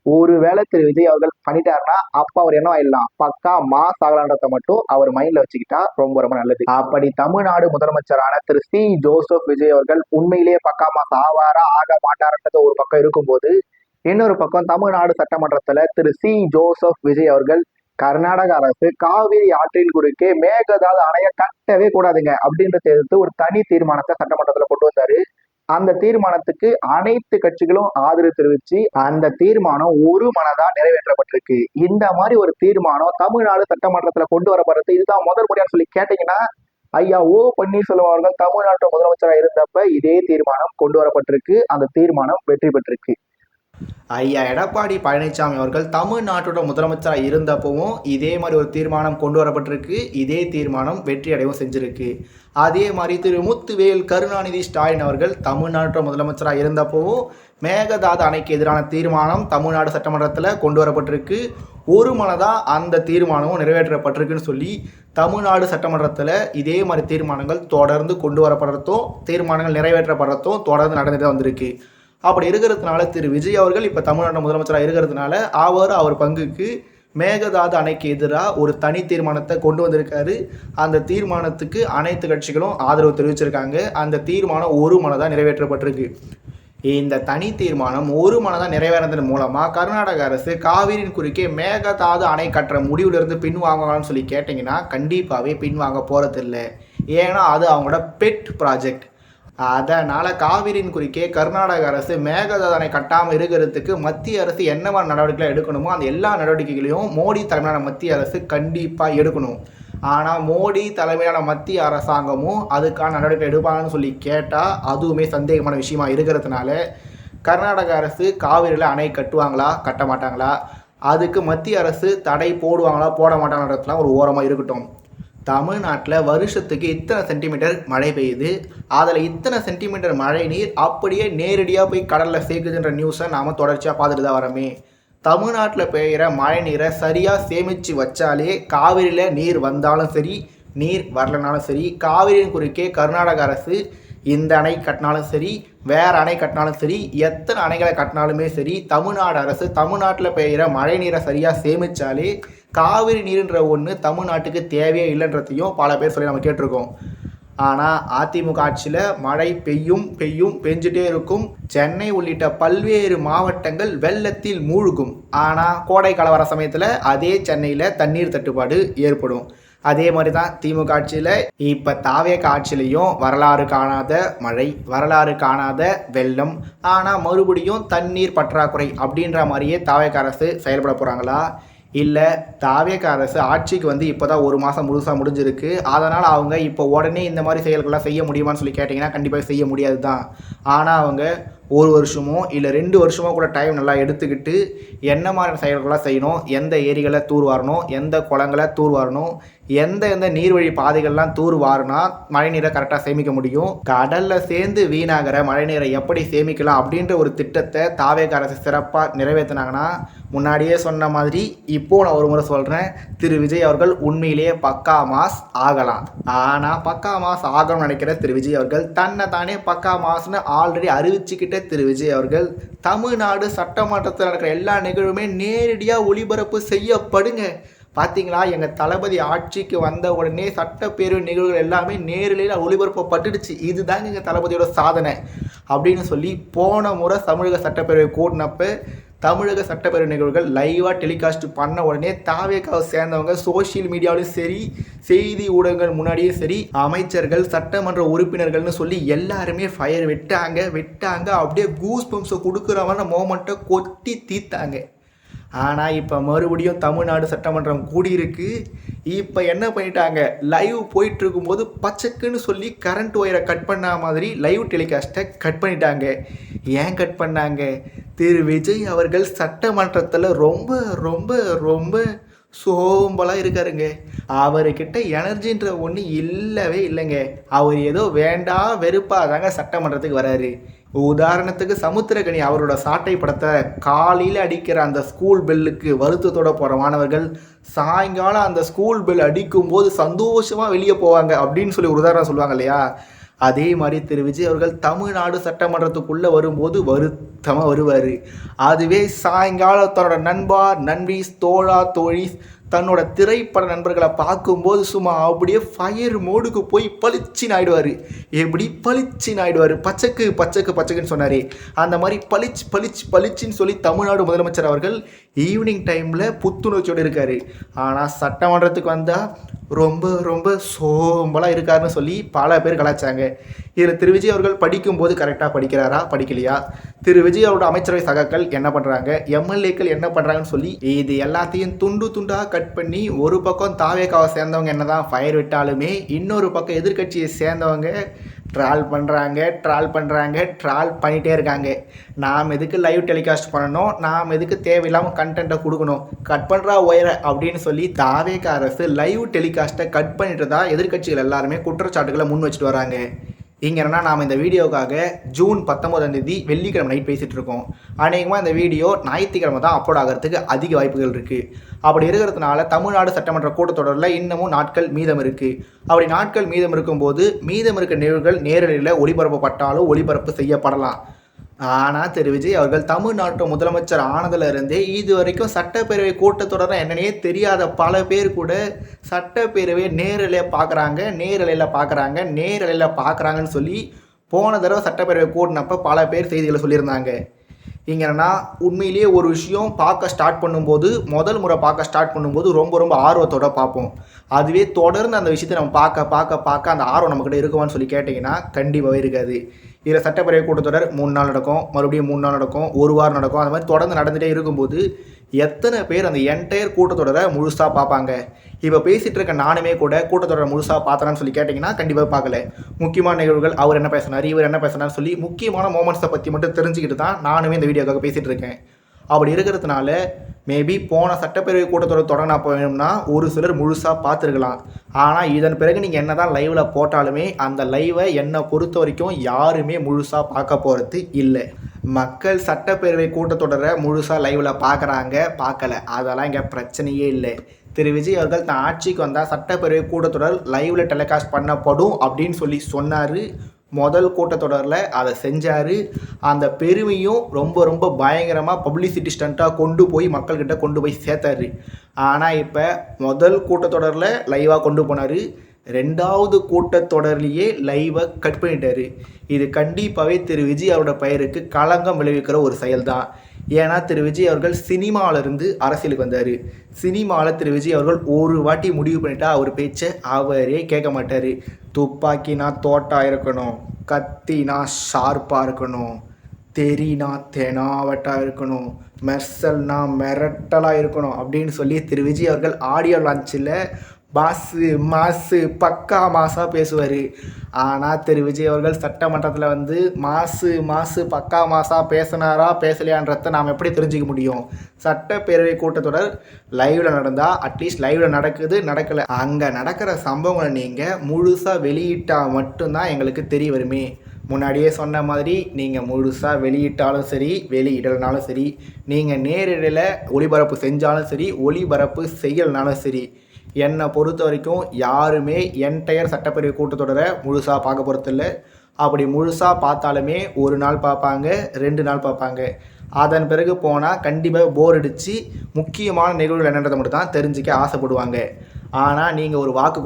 S1: ஒருவேளை திரு விஜய் அவர்கள் பண்ணிட்டாருன்னா அப்ப அவர் என்ன ஆயிடலாம், பக்கா மாஸ் ஆகலான்றத மட்டும் அவர் மைண்ட்ல வச்சுக்கிட்டா ரொம்ப ரொம்ப நல்லது. அப்படி தமிழ்நாடு முதலமைச்சரான திரு சி ஜோசப் விஜய் அவர்கள் உண்மையிலேயே பக்கா மாஸ் ஆவாரா ஆக மாட்டாருன்றது ஒரு பக்கம் இருக்கும்போது, இன்னொரு பக்கம் தமிழ்நாடு சட்டமன்றத்துல திரு சி ஜோசப் விஜய் அவர்கள் கர்நாடக அரசு காவிரி ஆற்றின் குறுக்கே மேகதாது அணைய கட்டவே கூடாதுங்க அப்படின்றத எதிர்த்து ஒரு தனி தீர்மானத்தை சட்டமன்றத்துல கொண்டு வந்தாரு. அந்த தீர்மானத்துக்கு அனைத்து கட்சிகளும் ஆதரவு தெரிவிச்சு அந்த தீர்மானம் ஒரு மனதா நிறைவேற்றப்பட்டிருக்கு. இந்த மாதிரி ஒரு தீர்மானம் தமிழ்நாடு சட்டமன்றத்துல கொண்டு வரப்படுறது இதுதான் முதல் முறையா சொல்லி கேட்டீங்கன்னா, ஐயா ஓ பன்னீர்செல்வம் அவர்கள் தமிழ்நாட்டு முதலமைச்சராக இருந்தப்ப இதே தீர்மானம் கொண்டு வரப்பட்டிருக்கு. அந்த தீர்மானம் வெற்றி பெற்றிருக்கு. ஐயா எடப்பாடி பழனிசாமி அவர்கள் தமிழ்நாட்டோட முதலமைச்சராக இருந்தப்பவும் இதே மாதிரி ஒரு தீர்மானம் கொண்டு வரப்பட்டிருக்கு. இதே தீர்மானம் வெற்றி அடையவும் செஞ்சிருக்கு. அதே மாதிரி திரு முத்துவேல் கருணாநிதி ஸ்டாலின் அவர்கள் தமிழ்நாட்டோட முதலமைச்சராக இருந்தப்பவும் மேகதாது அணைக்கு எதிரான தீர்மானம் தமிழ்நாடு சட்டமன்றத்தில் கொண்டு வரப்பட்டிருக்கு. ஒரு மனதாக அந்த தீர்மானமும் நிறைவேற்றப்பட்டிருக்குன்னு சொல்லி தமிழ்நாடு சட்டமன்றத்தில் இதே மாதிரி தீர்மானங்கள் தொடர்ந்து கொண்டு வரப்படுறதும் தீர்மானங்கள் நிறைவேற்றப்படுறதும் தொடர்ந்து நடந்துட்டு வந்திருக்கு. அப்படி இருக்கிறதுனால திரு விஜய் அவர்கள் இப்போ தமிழ்நாடு முதலமைச்சராக இருக்கிறதுனால அவர் பங்குக்கு மேகதாது அணைக்கு எதிராக ஒரு தனி தீர்மானத்தை கொண்டு வந்திருக்காரு. அந்த தீர்மானத்துக்கு அனைத்து கட்சிகளும் ஆதரவு தெரிவிச்சிருக்காங்க. அந்த தீர்மானம் ஒரு மனதாக நிறைவேற்றப்பட்டிருக்கு. இந்த தனி தீர்மானம் ஒரு மனதாக நிறைவேறதன் மூலமாக கர்நாடக அரசு காவிரியின் குறுக்கே மேகதாது அணை கட்டுற முடிவிலிருந்து பின்வாங்கலாம்னு சொல்லி கேட்டிங்கன்னா கண்டிப்பாகவே பின்வாங்க போகிறதில்லை. ஏன்னா அது அவங்களோட பெட் ப்ராஜெக்ட். அதனால் காவிரியின் குறுக்கே கர்நாடக அரசு மேகதாது அணை கட்டாமல் இருக்கிறதுக்கு மத்திய அரசு என்ன மாதிரி நடவடிக்கைகள் எடுக்கணுமோ அந்த எல்லா நடவடிக்கைகளையும் மோடி தலைமையிலான மத்திய அரசு கண்டிப்பாக எடுக்கணும். ஆனால் மோடி தலைமையிலான மத்திய அரசாங்கமும் அதுக்கான நடவடிக்கை எடுப்பாங்கன்னு சொல்லி கேட்டால் அதுவுமே சந்தேகமான விஷயமா இருக்கிறதுனால கர்நாடக அரசு காவிரியில் அணை கட்டுவாங்களா கட்ட மாட்டாங்களா, அதுக்கு மத்திய அரசு தடை போடுவாங்களா போட மாட்டாங்கன்றதுலாம் ஒரு ஓரமாக இருக்கட்டும். தமிழ்நாட்டில் வருஷத்துக்கு இத்தனை சென்டிமீட்டர் மழை பெய்யுது, அதில் இத்தனை சென்டிமீட்டர் மழை நீர் அப்படியே நேரடியாக போய் கடலில் சேர்க்குதுன்ற நியூஸை நாம் தொடர்ச்சியாக பார்த்துட்டு தான் வரோமே. தமிழ்நாட்டில் பெய்கிற மழை நீரை சரியாக சேமித்து வச்சாலே காவிரியில் நீர் வந்தாலும் சரி நீர் வரலனாலும் சரி காவிரியின் குறுக்கே கர்நாடக அரசு இந்த அணை கட்டினாலும் சரி வேறு அணை கட்டினாலும் சரி எத்தனை அணைகளை கட்டினாலுமே சரி தமிழ்நாடு அரசு தமிழ்நாட்டில் பெய்கிற மழை நீரை சரியாக சேமித்தாலே காவிரி நீருன்ற ஒன்று தமிழ்நாட்டுக்கு தேவையே இல்லைன்றதையும் பல பேர் சொல்லி நம்ம கேட்டிருக்கோம். ஆனால் அதிமுக ஆட்சியில் மழை பெஞ்சிட்டே இருக்கும். சென்னை உள்ளிட்ட பல்வேறு மாவட்டங்கள் வெள்ளத்தில் மூழ்கும். ஆனால் கோடைக்கால வர சமயத்தில் அதே சென்னையில் தண்ணீர் தட்டுப்பாடு ஏற்படும். அதே மாதிரி தான் திமுக ஆட்சியில் இப்போ தாவேக ஆட்சியிலையும் வரலாறு காணாத மழை, வரலாறு காணாத வெள்ளம். ஆனால் மறுபடியும் தண்ணீர் பற்றாக்குறை அப்படின்ற மாதிரியே தாவேக அரசு செயல்பட போகிறாங்களா? இல்லை தாவேக அரசு ஆட்சிக்கு வந்து இப்போ தான் ஒரு மாதம் முழுசாக முடிஞ்சிருக்கு, அதனால் அவங்க இப்போ உடனே இந்த மாதிரி செயல்கள்லாம் செய்ய முடியுமான்னு சொல்லி கேட்டிங்கன்னா கண்டிப்பாக செய்ய முடியாது தான். ஆனால் அவங்க ஒரு வருஷமோ இல்லை 2 வருஷமோ கூட டைம் நல்லா எடுத்துக்கிட்டு என்ன மாதிரியான செயல்களாக செய்யணும், எந்த ஏரிகளை தூர்வாரணும், எந்த குளங்களை தூர்வாரணும், எந்த நீர்வழி பாதைகள்லாம் தூர்வாரினா மழைநீரை கரெக்டாக சேமிக்க முடியும், கடலில் சேர்ந்து வீணாகிற மழைநீரை எப்படி சேமிக்கலாம் அப்படின்ற ஒரு திட்டத்தை தாவேக அரசு சிறப்பாக நிறைவேற்றினாங்கன்னா முன்னாடியே சொன்ன மாதிரி இப்போது நான் ஒரு முறை சொல்கிறேன், திரு விஜய் அவர்கள் உண்மையிலேயே பக்கா மாஸ் ஆகலாம். ஆனால் பக்கா மாஸ் ஆகணும்னு நினைக்கிற திரு விஜய் அவர்கள் தன்னை தானே பக்கா மாஸ்ன்னு ஆல்ரெடி அறிவிச்சுக்கிட்ட திரு விஜய் அவர்கள் தமிழ்நாடு சட்டமன்றத்தில் நடக்கிற எல்லா நிகழ்வுமே நேரடியாக ஒளிபரப்பு செய்யப்படுங்க. பார்த்தீங்களா, எங்கள் தளபதி ஆட்சிக்கு வந்த உடனே சட்டப்பேரவை நிகழ்வுகள் எல்லாமே நேரில் ஒளிபரப்பப்பட்டுடுச்சு, இதுதாங்க எங்கள் தளபதியோட சாதனை அப்படின்னு சொல்லி போன முறை தமிழக சட்டப்பேரவை கூட்டினப்ப தமிழக சட்டப்பேரவை நிகழ்வுகள் லைவாக டெலிகாஸ்ட் பண்ண உடனே தாவேக்காவை சேர்ந்தவங்க சோஷியல் மீடியாவிலும் சரி செய்தி ஊடகங்கள் முன்னாடியும் சரி அமைச்சர்கள் சட்டமன்ற உறுப்பினர்கள்னு சொல்லி எல்லாருமே ஃபயர் விட்டாங்க அப்படியே கூஸ் பம்ப்ஸை கொடுக்குற மாதிரி மோமெண்ட்டை கொட்டி தீர்த்தாங்க. ஆனால் இப்போ மறுபடியும் தமிழ்நாடு சட்டமன்றம் கூடியிருக்கு. இப்போ என்ன பண்ணிட்டாங்க, லைவ் போயிட்டுருக்கும்போது பச்சைக்குன்னு சொல்லி கரண்ட் ஒயரை கட் பண்ண மாதிரி லைவ் டெலிகாஸ்ட்டை கட் பண்ணிட்டாங்க. ஏன் கட் பண்ணாங்க? திரு விஜய் அவர்கள் சட்டமன்றத்தில் ரொம்ப ரொம்ப ரொம்ப சோம்பலாக இருக்காருங்க. அவர்கிட்ட எனர்ஜின்ற ஒன்று இல்லவே இல்லைங்க. அவர் ஏதோ வெறுப்பாக தாங்க சட்டமன்றத்துக்கு வராரு. உதாரணத்துக்கு சமுத்திரக்கனி அவரோட சாட்டை படத்தை காலையில் அடிக்கிற அந்த ஸ்கூல் பெல்லுக்கு வருத்தத்தோட போகிற மாணவர்கள் சாயங்காலம் அந்த ஸ்கூல் பெல் அடிக்கும் போது சந்தோஷமாக வெளியே போவாங்க அப்படின்னு சொல்லி ஒரு உதாரணம் சொல்லுவாங்க இல்லையா? அதே மாதிரி திரு விஜய் அவர்கள் தமிழ்நாடு சட்டமன்றத்துக்குள்ளே வரும்போது வருத்தமாக வருவார். அதுவே சாயங்காலத்தோட நண்பி தோழா தோழி தன்னோட திரைப்பட நண்பர்களை பார்க்கும்போது சும்மா அப்படியே ஃபயர் மோடுக்கு போய் பளிச்சின்னு ஆயிடுவார். எப்படி பளிச்சின்னு ஆயிடுவார்? பச்சைக்குன்னு சொன்னார். அந்த மாதிரி பளிச்சின்னு சொல்லி தமிழ்நாடு முதலமைச்சர் அவர்கள் ஈவினிங் டைமில் புத்துணர்ச்சியோடு இருக்கார். ஆனால் சட்டமன்றத்துக்கு வந்தால் ரொம்ப ரொம்ப சோம்பலாக இருக்காருன்னு சொல்லி பல பேர் கலாச்சாங்க. இதில் திரு விஜய் அவர்கள் படிக்கும்போது கரெக்டாக படிக்கிறாரா படிக்கலையா, திரு விஜய் அவரோட அமைச்சரவை சகாக்கள் என்ன பண்ணுறாங்க, எம்எல்ஏக்கள் என்ன பண்ணுறாங்கன்னு சொல்லி இது எல்லாத்தையும் துண்டாக கட் பண்ணி ஒரு பக்கம் தாவேக்காவை சேர்ந்தவங்க என்ன தான் ஃபயர் விட்டாலுமே இன்னொரு பக்கம் எதிர்கட்சியை சேர்ந்தவங்க ட்ரால் பண்ணிகிட்டே இருக்காங்க. நாம் எதுக்கு லைவ் டெலிகாஸ்ட் பண்ணணும், நாம் எதுக்கு தேவையில்லாமல் கண்டென்ட்டை கொடுக்கணும், கட் பண்ணுறா ஒயரை அப்படின்னு சொல்லி தாவேக அரசு லைவ் டெலிகாஸ்ட்டை கட் பண்ணிட்டு தான் எதிர்க்கட்சிகள் எல்லாருமே குற்றச்சாட்டுகளை முன் வச்சுட்டு வராங்க. இங்கே என்னன்னா, நாம் இந்த வீடியோவுக்காக ஜூன் 19 வெள்ளிக்கிழமை நைட் பேசிகிட்டு இருக்கோம். அநேகமாக இந்த வீடியோ ஞாயிற்றுக்கிழமை தான் அப்லோட் ஆகிறதுக்கு அதிக வாய்ப்புகள் இருக்குது. அப்படி இருக்கிறதுனால தமிழ்நாடு சட்டமன்ற கூட்டத்தொடரில் இன்னமும் நாட்கள் மீதம் இருக்குது. அப்படி நாட்கள் மீதம் இருக்கும்போது மீதம் இருக்க நிகழ்வுகள் நேரலையில் ஒளிபரப்பப்பட்டாலும் ஒளிபரப்பு செய்யப்படலாம். ஆனால் திரு விஜய் அவர்கள் தமிழ்நாட்டு முதலமைச்சர் ஆனதிலிருந்தே இது வரைக்கும் சட்டப்பேரவை கூட்டத்தொடர் என்னன்னே தெரியாத பல பேர் கூட சட்டப்பேரவையை நேரலையில் பார்க்குறாங்கன்னு சொல்லி போன தடவை சட்டப்பேரவை கூட்டினப்போ பல பேர் செய்திகளை சொல்லியிருந்தாங்க. இங்கே என்னன்னா, உண்மையிலேயே ஒரு விஷயம் முதல் முறை பார்க்க ஸ்டார்ட் பண்ணும்போது ரொம்ப ஆர்வத்தோடு பார்ப்போம். அதுவே தொடர்ந்து அந்த விஷயத்தை நம்ம பார்க்க அந்த ஆர்வம் நம்மக்கிட்ட இருக்குமான்னு சொல்லி கேட்டிங்கன்னா கண்டிப்பாகவே இருக்காது. இதில் சட்டப்பேரவை கூட்டத்தொடர் 3 நாள் நடக்கும், மறுபடியும் 3 நாள் நடக்கும், ஒரு வாரம் நடக்கும். அந்த மாதிரி தொடர்ந்து நடந்துகிட்டே இருக்கும்போது எத்தனை பேர் அந்த என்டையர் கூட்டத்தொடரை முழுசாக பார்ப்பாங்க? இப்போ பேசிகிட்டு இருக்க நானுமே கூட கூட்டத்தொடரை முழுசாக பார்த்தேன்னு சொல்லி கேட்டிங்கன்னா கண்டிப்பாக பார்க்கல. முக்கியமான நிகழ்வுகள், அவர் என்ன பேசினார், இவர் என்ன பேசினார்னு சொல்லி முக்கியமான மோமெண்ட்ஸை பற்றி மட்டும் தெரிஞ்சுக்கிட்டு தான் நானுமே இந்த வீடியோக்காக பேசிகிட்டு இருக்கேன். அப்படி இருக்கிறதுனால மேபி போன சட்டப்பேரவை கூட்டத்தொடர் தொடங்கினா வேணும்னா ஒரு சிலர் முழுசாக பார்த்துருக்கலாம். ஆனால் இதன் பிறகு நீங்கள் என்ன தான் லைவில் போட்டாலுமே அந்த லைவை என்னை பொறுத்த வரைக்கும் யாருமே முழுசாக பார்க்க போகிறது இல்லை. மக்கள் சட்டப்பேரவை கூட்டத்தொடரை முழுசாக லைவில் பார்க்கல, அதெல்லாம் இங்கே பிரச்சனையே இல்லை. திரு விஜய் அவர்கள் தான் ஆட்சிக்கு வந்தால் சட்டப்பேரவை கூட்டத்தொடர் லைவில் டெலிகாஸ்ட் பண்ணப்படும் அப்படின்னு சொல்லி சொன்னார். முதல் கூட்டத்தொடரில் அதை செஞ்சார். அந்த பெருமையும் ரொம்ப பயங்கரமாக பப்ளிசிட்டி ஸ்டண்ட்டாக மக்கள்கிட்ட கொண்டு போய் சேர்த்தாரு. ஆனால் இப்போ முதல் கூட்டத்தொடரில் லைவாக கொண்டு போனார், 2வது கூட்டத்தொடர்லேயே லைவை கட் பண்ணிட்டார். இது கண்டிப்பாகவே திரு விஜய் அவரோட பெயருக்கு களங்கம் விளைவிக்கிற ஒரு செயல் தான். ஏன்னா திரு விஜய் அவர்கள் சினிமாவிலிருந்து அரசியலுக்கு வந்தார். சினிமாவில் திரு விஜய் அவர்கள் ஒரு வாட்டி முடிவு பண்ணிட்டா அவர் பேச்சை அவரே கேட்க மாட்டார். துப்பாக்கினா தோட்டாக இருக்கணும், கத்தினா ஷார்ப்பாக இருக்கணும், தெரினா தெனாவட்டாக இருக்கணும், மெர்சல்னா மிரட்டலாக இருக்கணும் அப்படின்னு சொல்லி திரு விஜய் அவர்கள் ஆடியோ லான்ச்சில் மாசு பக்கா மாசாக பேசுவார். ஆனால் திரு விஜய் அவர்கள் சட்டமன்றத்தில் மாசு பக்கா மாசாக பேசினாரா பேசலையான்றதை நாம் எப்படி தெரிஞ்சுக்க முடியும்? சட்டப்பேரவை கூட்டத்தொடர் லைவில் நடந்தால் அட்லீஸ்ட் லைவில் நடக்கலை, அங்கே நடக்கிற சம்பவங்களை நீங்கள் முழுசாக வெளியிட்டால் மட்டும்தான் எங்களுக்கு தெரிய வருமே. முன்னாடியே சொன்ன மாதிரி நீங்கள் முழுசாக வெளியிட்டாலும் சரி, வெளியிடலனாலும் சரி, நீங்கள் நேரடியில் ஒளிபரப்பு செஞ்சாலும் சரி, ஒளிபரப்பு செய்யலைனாலும் சரி, என்னை பொறுத்த வரைக்கும் யாருமே என்டையர் சட்டப்பேரவை கூட்டத்தொடரை முழுசாக பார்க்க போகிறதில்ல. அப்படி முழுசாக பார்த்தாலுமே ஒரு நாள் பார்ப்பாங்க, 2 நாள் பார்ப்பாங்க. அதன் பிறகு போனால் கண்டிப்பாக போர் அடித்து முக்கியமான நிகழ்வுகள் என்னன்றதை மட்டும் தான் தெரிஞ்சிக்க ஆசைப்படுவாங்க. ஆனால் நீங்கள் ஒரு வாக்கு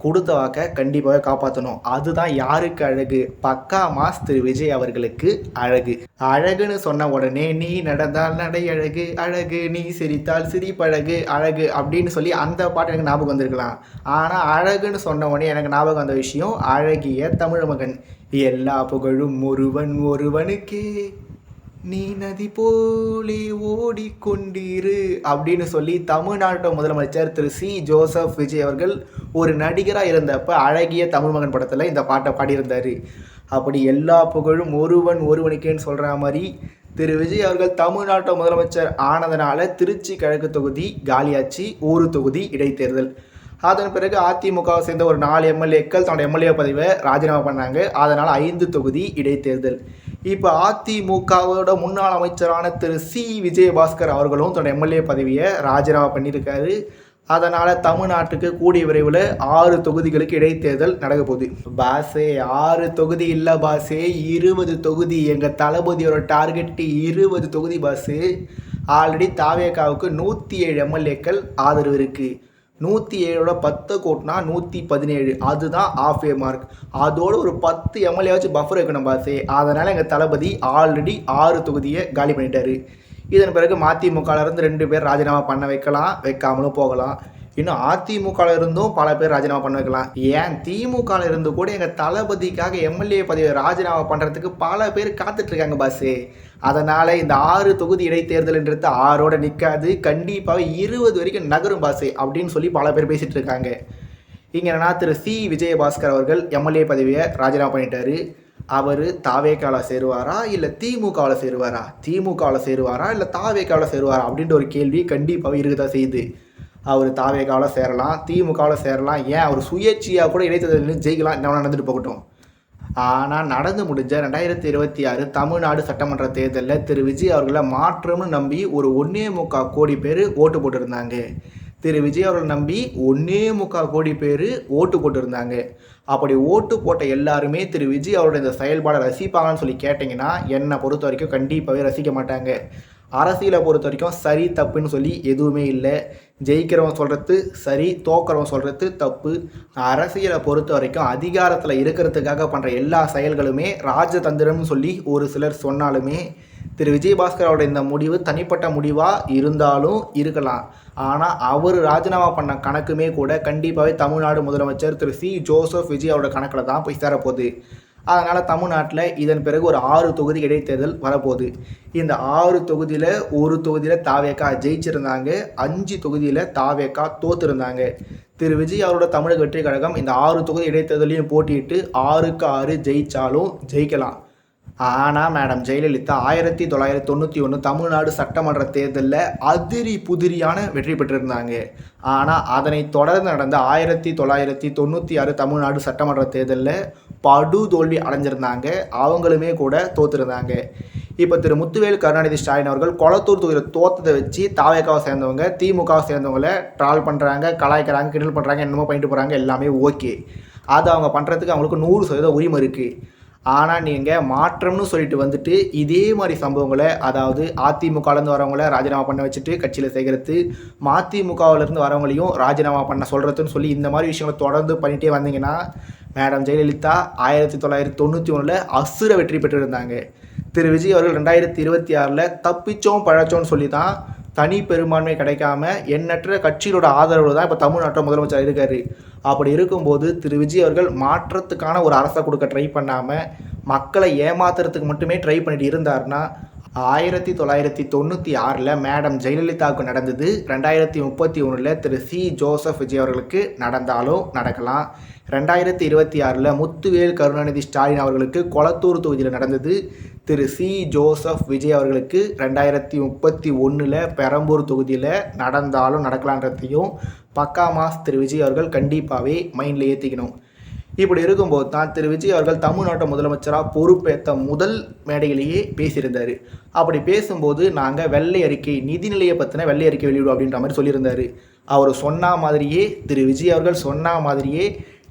S1: கொடுத்த வாக்கை கண்டிப்பாக காப்பாற்றணும். அதுதான் யாருக்கு அழகு? பக்கா மாஸ் திரு விஜய் அவர்களுக்கு அழகுன்னு சொன்ன உடனே நீ நடந்தால் நடை அழகு, நீ சிரித்தால் சிரிப்பழகு அழகு அப்படின்னு சொல்லி அந்த பாட்டு எனக்கு ஞாபகம் வந்திருக்கலாம். ஆனால் அழகுன்னு சொன்ன உடனே எனக்கு ஞாபகம் வந்த விஷயம் அழகிய தமிழ் மகன். எல்லா புகழும் ஒருவனுக்கே, நீ நதி போலே ஓடிக்கொண்டிரு அப்படின்னு சொல்லி தமிழ்நாட்டு முதலமைச்சர் திரு ஜோசப் விஜய் அவர்கள் ஒரு நடிகராக இருந்தப்ப அழகிய தமிழ் மகன் படத்தில் இந்த பாட்டை பாடியிருந்தார். அப்படி எல்லா புகழும் ஒருவனுக்கேன்னு சொல்கிற மாதிரி திரு விஜய் அவர்கள் தமிழ்நாட்டு முதலமைச்சர் ஆனதுனால திருச்சி கிழக்கு தொகுதி காலியாச்சு, ஒரு தொகுதி இடைத்தேர்தல். அதன் பிறகு அதிமுகவை சேர்ந்த ஒரு 4 எம்எல்ஏக்கள் தன்னோட எம்எல்ஏ பதவியை ராஜினாமா பண்ணாங்க. அதனால் 5 தொகுதி இடைத்தேர்தல். இப்போ அதிமுகவோட முன்னாள் அமைச்சரான திரு விஜயபாஸ்கர் அவர்களும் தன்னோட எம்எல்ஏ பதவியை ராஜினாமா பண்ணியிருக்காரு. அதனால் தமிழ்நாட்டுக்கு கூடிய விரைவில் 6 தொகுதிகளுக்கு இடைத்தேர்தல் நடக்க போகுது. 6 தொகுதி இல்லை 20 தொகுதி. எங்கள் தளபதியோட டார்கெட்டு 20 தொகுதி ஆல்ரெடி தாவேகாவுக்கு 107 எம்எல்ஏக்கள் ஆதரவு இருக்குது. 107 10 கூட்டினா 117, அதுதான் ஆஃப் ஏ மார்க். அதோடு ஒரு 10 எம்எல்ஏ வச்சு பஃபர் வைக்கணும் அதனால் எங்கள் தளபதி ஆல்ரெடி 6 தொகுதியை காலி பண்ணிட்டாரு. இதன் பிறகு மதிமுகலேருந்து 2 பேர் ராஜினாமா பண்ண வைக்கலாம், வைக்காமலும் போகலாம். இன்னும் அதிமுகவில் இருந்தும் பல பேர் ராஜினாமா பண்ண வைக்கலாம். ஏன் திமுகவில் இருந்து கூட எங்கள் தளபதிக்காக எம்எல்ஏ பதவியை ராஜினாமா பண்ணுறதுக்கு பல பேர் காத்துட்ருக்காங்க அதனால் இந்த 6 தொகுதி இடைத்தேர்தல்ன்றது 6ஓட நிற்காது, கண்டிப்பாக 20 வரைக்கும் நகரும் அப்படின்னு சொல்லி பல பேர் பேசிகிட்டு இருக்காங்க. இங்கே என்னன்னா திரு சி விஜயபாஸ்கர் அவர்கள் எம்எல்ஏ பதவியை ராஜினாமா பண்ணிட்டாரு. அவர் தாவேக்காவில் சேருவாரா இல்லை திமுகவில் சேருவாரா, திமுகவில் சேருவாரா இல்லை தாவேக்காவில் சேருவாரா அப்படின்ற ஒரு கேள்வி கண்டிப்பாக இருக்குதான் செய்யுது. அவர் தாவேக்காவில் சேரலாம், திமுகவில் சேரலாம், ஏன் அவர் சுயேட்சையாக கூட இடைத்தேர்தலில் ஜெயிக்கலாம், என்ன நடந்துட்டு போகட்டும். ஆனால் நடந்து முடிஞ்ச 2026 தமிழ்நாடு சட்டமன்ற தேர்தலில் திரு விஜய் அவர்களை மாற்றம்னு நம்பி ஒரு 1.25 கோடி பேர் ஓட்டு போட்டிருந்தாங்க. திரு விஜய் அவர்கள் நம்பி 1.25 கோடி பேர் ஓட்டு போட்டிருந்தாங்க. அப்படி ஓட்டு போட்ட எல்லாருமே திரு விஜய் அவருடைய இந்த செயல்பாடை ரசிப்பாங்கன்னு சொல்லி கேட்டிங்கன்னா என்னை பொறுத்த வரைக்கும் கண்டிப்பாகவே ரசிக்க மாட்டாங்க. அரசியலை பொறுத்த வரைக்கும் சரி தப்புன்னு சொல்லி எதுவுமே இல்லை. ஜெயிக்கிறவன் சொல்கிறது சரி, தோக்கிறவன் சொல்கிறது தப்பு. அரசியலை பொறுத்த வரைக்கும் அதிகாரத்தில் இருக்கிறதுக்காக பண்ணுற எல்லா செயல்களுமே ராஜதந்திரம்னு சொல்லி ஒரு சிலர் சொன்னாலுமே திரு விஜயபாஸ்கர் அவருடைய இந்த முடிவு தனிப்பட்ட முடிவாக இருந்தாலும் இருக்கலாம். ஆனால் அவர் ராஜினாமா பண்ண கணக்குமே கூட கண்டிப்பாகவே தமிழ்நாடு முதலமைச்சர் திரு சி ஜோசப் விஜய் அவரோட கணக்கில் தான் போய் சேரப்போகுது. அதனால் தமிழ்நாட்டில் இதன் பிறகு ஒரு 6 தொகுதி இடைத்தேர்தல் வரப்போகுது. இந்த 6 தொகுதியில் ஒரு தொகுதியில் தாவேக்கா ஜெயிச்சிருந்தாங்க, 5 தொகுதியில் தாவேக்கா தோற்றுருந்தாங்க. திரு விஜய் அவரோட தமிழக வெற்றி கழகம் இந்த 6 தொகுதி இடைத்தேர்தலையும் போட்டிட்டு 6க்கு 6 ஜெயித்தாலும் ஜெயிக்கலாம். ஆனால் மேடம் ஜெயலலிதா 1991 தமிழ்நாடு சட்டமன்ற தேர்தலில் அதிரி புதிரியான வெற்றி பெற்றிருந்தாங்க. ஆனால் அதனை தொடர்ந்து நடந்த 1996 தமிழ்நாடு சட்டமன்ற தேர்தலில் படுதோல்வி அடைஞ்சிருந்தாங்க. அவங்களுமே கூட தோற்றுருந்தாங்க. இப்போ திரு முத்துவேல் கருணாநிதி ஸ்டாலின் அவர்கள் கொளத்தூர் தொகுதியில் தோற்றதை வச்சு தாவேக்காவை சேர்ந்தவங்க திமுகவை சேர்ந்தவங்களை ட்ரால் பண்ணுறாங்க, கலாய்க்கிறாங்க, கிண்டல் பண்ணுறாங்க, என்னமோ பண்ணிட்டு போகிறாங்க. எல்லாமே ஓகே, அது அவங்க பண்ணுறதுக்கு அவங்களுக்கு 100% உரிமை இருக்குது. ஆனால் நீங்கள் மாற்றம்னு சொல்லிட்டு வந்துட்டு இதே மாதிரி சம்பவங்களை, அதாவது அதிமுகலேருந்து வரவங்கள ராஜினாமா பண்ண வச்சுட்டு கட்சியில் சேர்க்கறது, மதிமுகவிலேருந்து வரவங்களையும் ராஜினாமா பண்ண சொல்கிறதுன்னு சொல்லி இந்த மாதிரி விஷயங்களை தொடர்ந்து பண்ணிகிட்டே வந்தீங்கன்னா மேடம் ஜெயலலிதா 1991 அசுர வெற்றி பெற்றிருந்தாங்க. திரு விஜய் அவர்கள் 2026 தப்பிச்சோம் பழச்சோன்னு சொல்லி தான் தனி பெரும்பான்மை கிடைக்காம எண்ணற்ற கட்சிகளோட ஆதரவு தான் இப்போ தமிழ்நாட்டோட முதலமைச்சர் இருக்காரு. அப்படி இருக்கும்போது திரு விஜய் அவர்கள் மாற்றத்துக்கான ஒரு அரசை கொடுக்க ட்ரை பண்ணாமல் மக்களை ஏமாத்துறதுக்கு மட்டுமே ட்ரை பண்ணிட்டு இருந்தாருன்னா 1996 மேடம் ஜெயலலிதாவுக்கு நடந்தது 2031 திரு சி ஜோசப் விஜய் அவர்களுக்கு நடந்தாலும் நடக்கலாம். 2026 முத்துவேல் கருணாநிதி ஸ்டாலின் அவர்களுக்கு கொளத்தூர் தொகுதியில் நடந்தது. திரு சி ஜோசப் விஜய் அவர்களுக்கு 2031 பெரம்பூர் தொகுதியில் நடந்தாலும் நடக்கலான்றதையும் பக்கா மாஸ் திரு விஜய் அவர்கள் கண்டிப்பாகவே மைண்டில் ஏற்றிக்கணும். இப்படி இருக்கும்போது தான் திரு விஜய் அவர்கள் தமிழ்நாட்டு முதலமைச்சராக பொறுப்பேற்ற முதல் மேடையிலேயே பேசியிருந்தார். அப்படி பேசும்போது நாங்கள் வெள்ளை அறிக்கை, நிதிநிலையை பற்றின வெள்ளை அறிக்கை வெளியிடுவோம் அப்படின்ற மாதிரி சொல்லியிருந்தார். அவர் சொன்ன மாதிரியே, திரு விஜய் அவர்கள் சொன்ன மாதிரியே